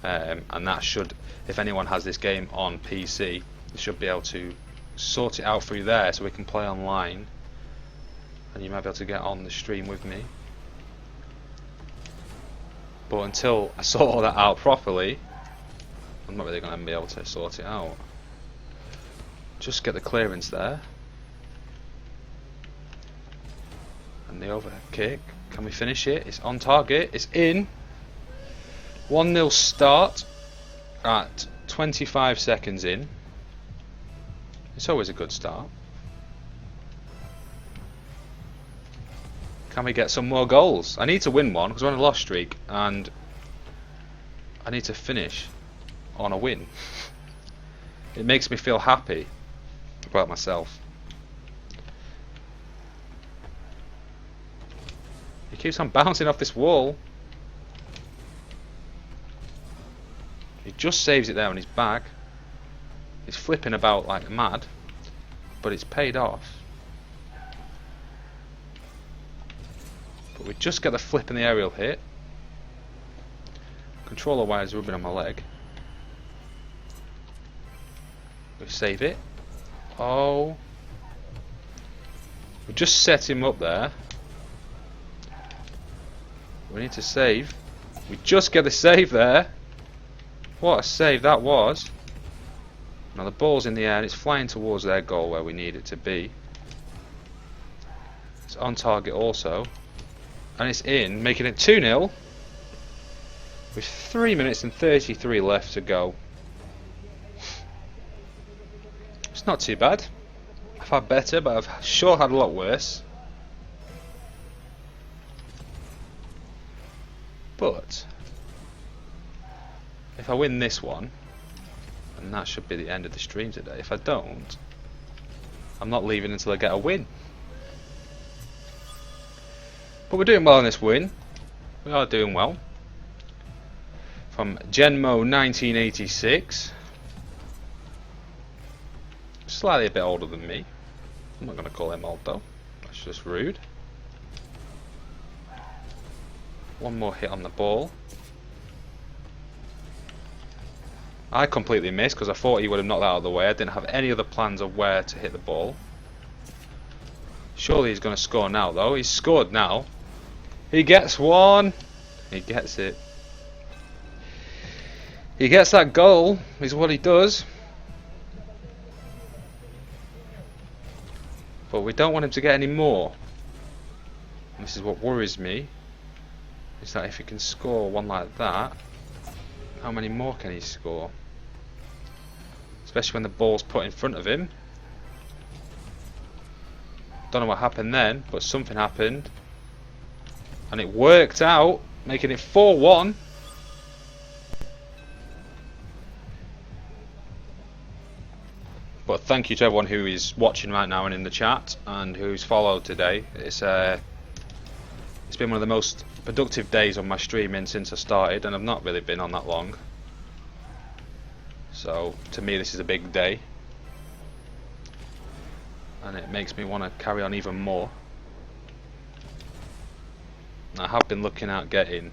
and that should, if anyone has this game on PC, they should be able to sort it out through there, so we can play online, and you might be able to get on the stream with me. But until I sort all that out properly, I'm not really going to be able to sort it out. Just get the clearance there. And the overhead kick. Can we finish it? It's on target. It's in. 1-0 start at 25 seconds in. It's always a good start. Can we get some more goals? I need to win one because we're on a loss streak, and I need to finish on a win. It makes me feel happy about myself. He keeps on bouncing off this wall. He just saves it there on his back. He's flipping about like mad, but it's paid off. But we just get the flip and the aerial hit. Controller wires rubbing on my leg. We save it. Oh. We just set him up there. We need to save. We just get the save there. What a save that was. Now the ball's in the air and it's flying towards their goal where we need it to be. It's on target also. And it's in, making it 2-0 with 3 minutes and 33 left to go. It's not too bad. I've had better, but I've sure had a lot worse. But if I win this one, and that should be the end of the stream today. If I don't, I'm not leaving until I get a win. But we're doing well in this win. We are doing well. From Genmo 1986. Slightly a bit older than me. I'm not going to call him old though. That's just rude. One more hit on the ball. I completely missed because I thought he would have knocked that out of the way. I didn't have any other plans of where to hit the ball. Surely he's going to score now though. He's scored now. He gets one. He gets it. He gets that goal, is what he does. But we don't want him to get any more. And this is what worries me. Is that if he can score one like that, how many more can he score? Especially when the ball's put in front of him. Don't know what happened then, but something happened. And it worked out, making it 4-1. But thank you to everyone who is watching right now and in the chat, and who's followed today. It's been one of the most productive days on my streaming since I started, and I've not really been on that long. So to me this is a big day. And it makes me want to carry on even more. I have been looking at getting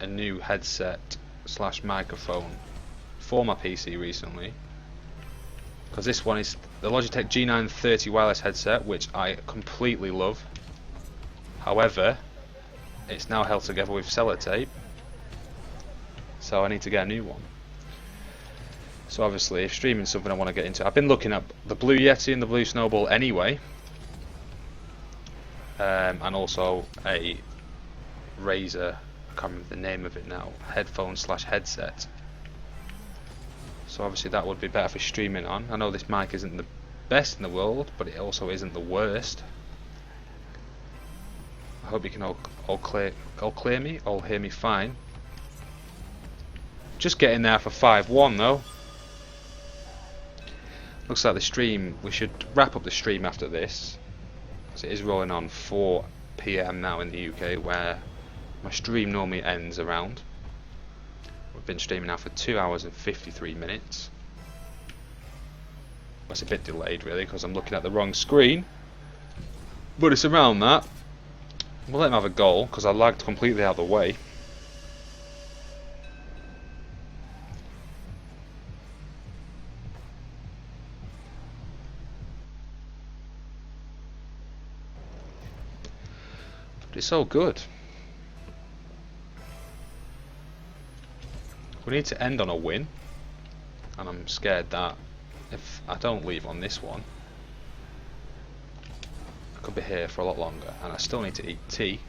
a new headset / microphone for my PC recently, because this one is the Logitech G930 wireless headset, which I completely love. However, it's now held together with sellotape, so I need to get a new one. So obviously if streaming is something I want to get into, I've been looking at the Blue Yeti and the Blue Snowball anyway. And also a Razer can't remember the name of it now, headphone/headset. So obviously that would be better for streaming on. I know this mic isn't the best in the world, but it also isn't the worst. I hope you can all hear me fine. Just getting there for 5-1 though. Looks like the stream, we should wrap up the stream after this. So it is rolling on 4 PM now in the UK, where my stream normally ends around. We've been streaming now for 2 hours and 53 minutes. That's a bit delayed really, because I'm looking at the wrong screen. But it's around that. We'll let him have a goal, because I lagged completely out of the way. But it's all good. We need to end on a win, and I'm scared that if I don't leave on this one, I could be here for a lot longer, and I still need to eat tea,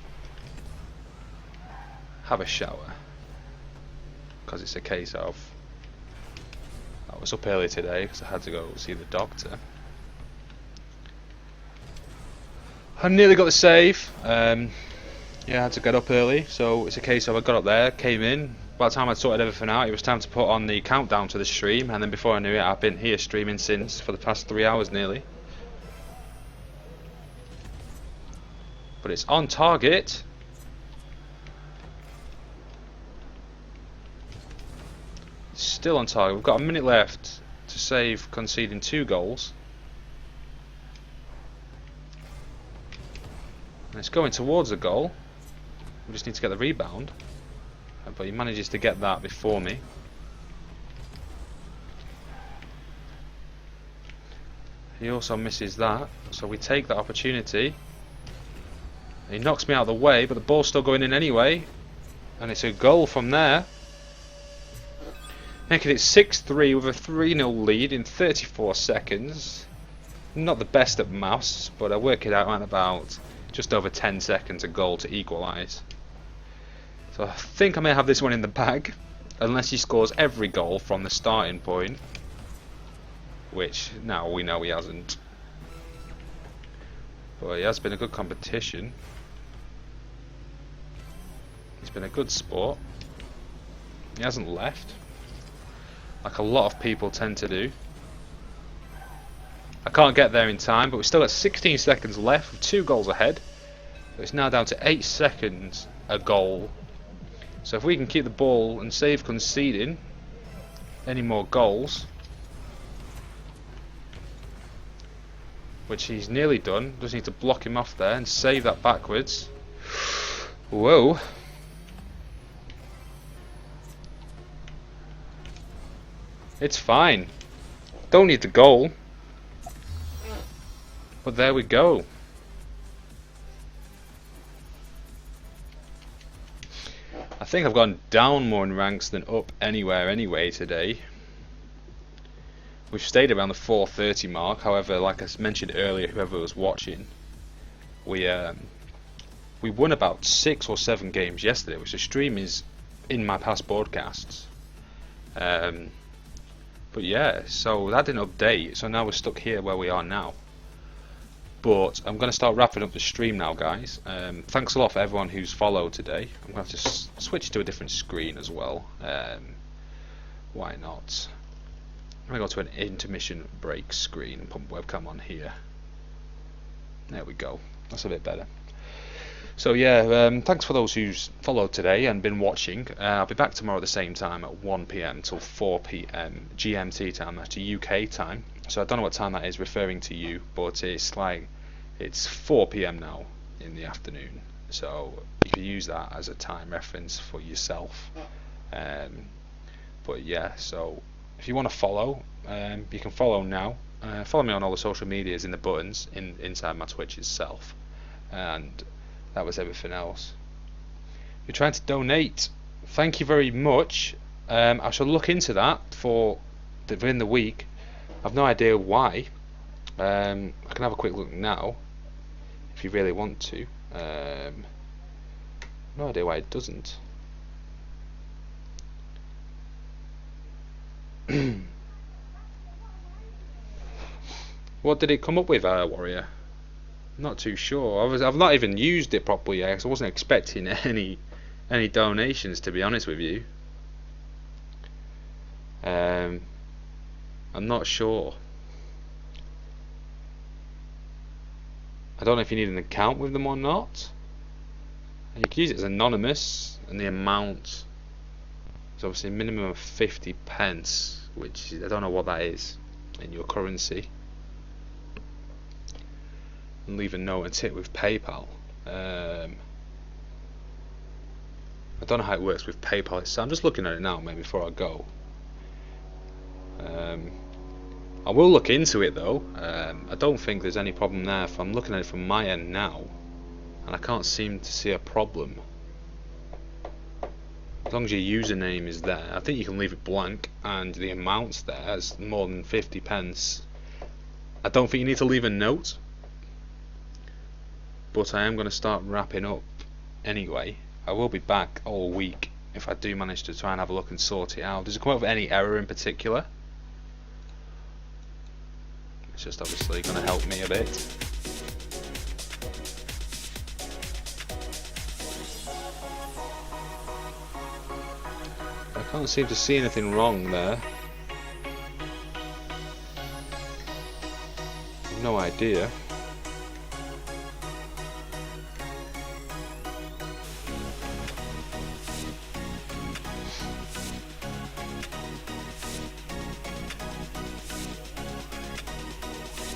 have a shower, because it's a case of I was up early today because I had to go see the doctor. I nearly got the save. Yeah, I had to get up early, so it's a case of I got up there, came in. By the time I'd sorted everything out, it was time to put on the countdown to the stream, and then before I knew it, I've been here streaming since for the past 3 hours nearly. But it's on target. It's still on target. We've got a minute left to save conceding 2 goals. And it's going towards a goal. We just need to get the rebound. But he manages to get that before me. He also misses that, so we take that opportunity. He knocks me out of the way, but the ball's still going in anyway, and it's a goal from there, making it 6-3 with a 3-0 lead in 34 seconds. Not the best at maths, but I work it out at about just over 10 seconds a goal to equalise. So I think I may have this one in the bag, unless he scores every goal from the starting point, which now we know he hasn't. But it has been a good competition. He's been a good sport. He hasn't left, like a lot of people tend to do. I can't get there in time, but we've still got 16 seconds left with 2 goals ahead. So it's now down to 8 seconds a goal. So if we can keep the ball and save conceding any more goals, which he's nearly done, just need to block him off there and save that backwards. Whoa. It's fine. Don't need the goal. But there we go. I think I've gone down more in ranks than up anyway today. We've stayed around the 430 mark. However, like I mentioned earlier, whoever was watching, we won about 6 or 7 games yesterday, which the stream is in my past broadcasts. But yeah, so that didn't update, so now we're stuck here where we are now. But I'm going to start wrapping up the stream now, guys. Thanks a lot for everyone who's followed today. I'm going to have to switch to a different screen as well. Why not? I'm going to go to an intermission break screen and put webcam on here. There we go. That's a bit better. So yeah, thanks for those who's followed today and been watching. I'll be back tomorrow at the same time at 1 PM till 4 PM GMT time, that's UK time. So I don't know what time that is referring to you, but it's 4 PM now in the afternoon. So you can use that as a time reference for yourself. But yeah, so if you want to follow, you can follow now. Follow me on all the social medias in the buttons inside my Twitch itself. And that was everything else. You're trying to donate. Thank you very much. I shall look into that within the week. I've no idea why. I can have a quick look now if you really want to. No idea why it doesn't. What did it come up with, Warrior? Not too sure. I've not even used it properly yet, 'cause I wasn't expecting any donations, to be honest with you. I'm not sure. I don't know if you need an account with them or not. You can use it as anonymous, and the amount is obviously a minimum of 50 pence, which I don't know what that is in your currency. And leave a note and tip with PayPal. I don't know how it works with PayPal, so I'm just looking at it now, maybe before I go. I will look into it though. I don't think there's any problem there. If I'm looking at it from my end now, and I can't seem to see a problem. As long as your username is there, I think you can leave it blank, and the amount's there as more than 50 pence. I don't think you need to leave a note, but I am going to start wrapping up anyway. I will be back all week if I do manage to try and have a look and sort it out. Does it come up with any error in particular? It's just obviously going to help me a bit. I can't seem to see anything wrong there. No idea.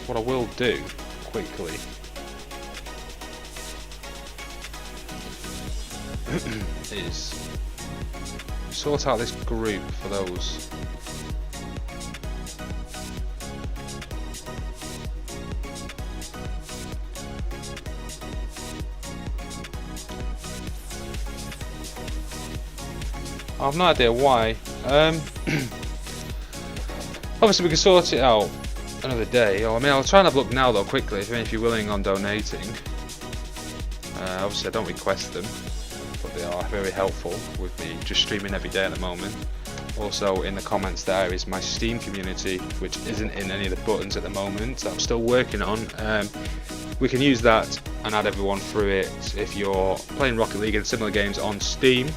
What I will do quickly is sort out this group for those. I have no idea why. Obviously we can sort it out another day. Or I mean, I'll try and have a look now though quickly if you're willing on donating. Obviously I don't request them, but they are very helpful with me just streaming every day at the moment. Also in the comments there is my Steam community, which isn't in any of the buttons at the moment, that I'm still working on. We can use that and add everyone through it if you're playing Rocket League and similar games on Steam.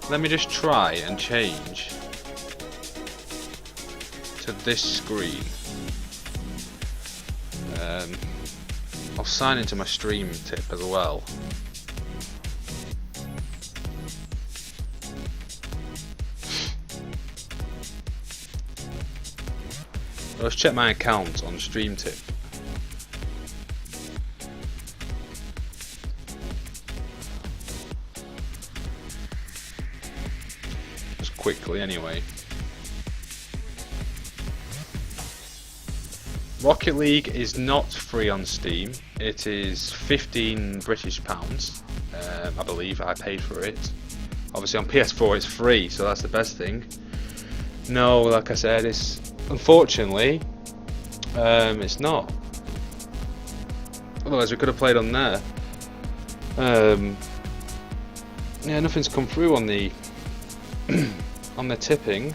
Let me just try and change to this screen. I'll sign into my stream tip as well. Let's check my account on stream tip. Quickly anyway. Rocket League is not free on Steam. It is £15 British, I believe. I paid for it. Obviously on PS4 it's free, so that's the best thing. No, like I said, it's unfortunately it's not. Otherwise we could have played on there. Yeah, nothing's come through on the on the tipping.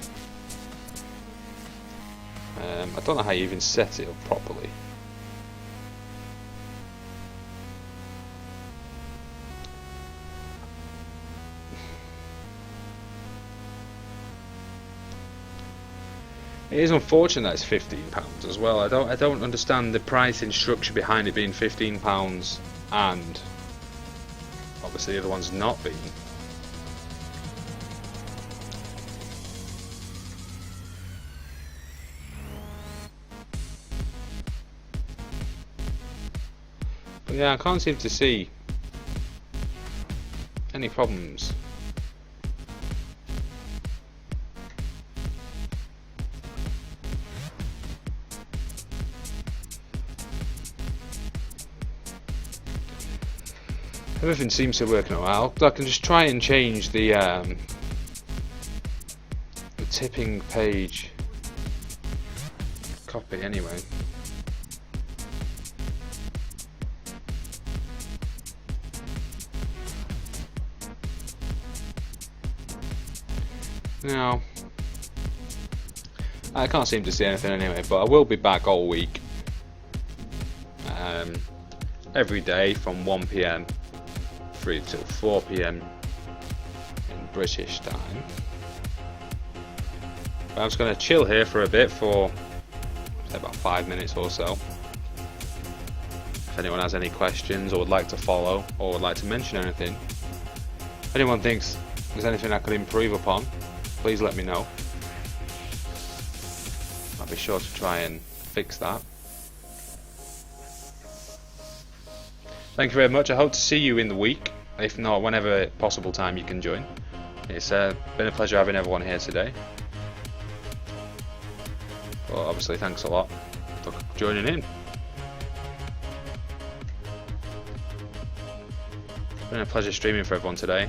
I don't know how you even set it up properly. It is unfortunate that it's £15 as well. I don't understand the pricing structure behind it being £15 and obviously the other one's not being. But yeah, I can't seem to see any problems. Everything seems to be working out. I can just try and change the tipping page copy anyway. Now, I can't seem to see anything anyway, but I will be back all week. Every day from 1 PM through till 4 PM in British time. But I'm just going to chill here for a bit for say about 5 minutes or so. If anyone has any questions or would like to follow or would like to mention anything, if anyone thinks there's anything I could improve upon, please let me know. I'll be sure to try and fix that. Thank you very much. I hope to see you in the week. If not, whenever possible time you can join. It's been a pleasure having everyone here today. Well, obviously, thanks a lot for joining in. It's been a pleasure streaming for everyone today.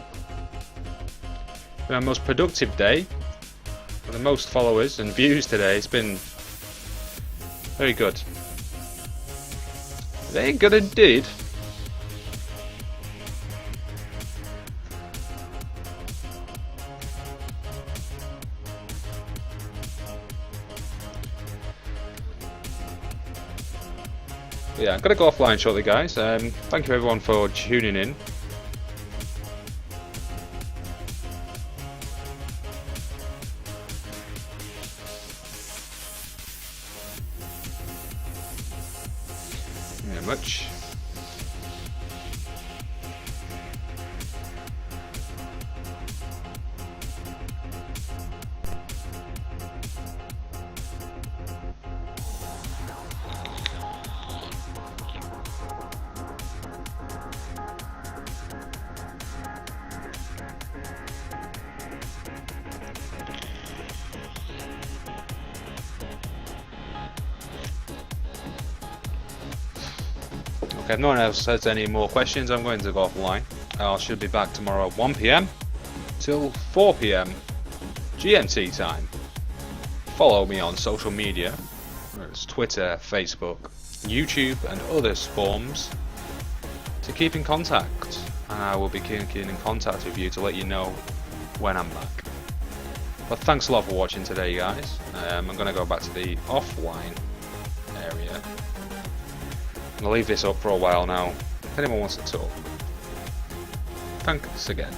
It's been our most productive day. With the most followers and views today. It's been very good. Very good indeed. Yeah, I'm going to go offline shortly, guys. Thank you everyone for tuning in. Thank you very much. Okay, if no one else has any more questions, I'm going to go offline. I should be back tomorrow at 1 PM till 4 PM GMT time. Follow me on social media. It's Twitter, Facebook, YouTube and other forms to keep in contact. And I will be keeping in contact with you to let you know when I'm back. But thanks a lot for watching today, guys. I'm going to go back to the offline area. I'll leave this up for a while now, if anyone wants to talk. Thanks again.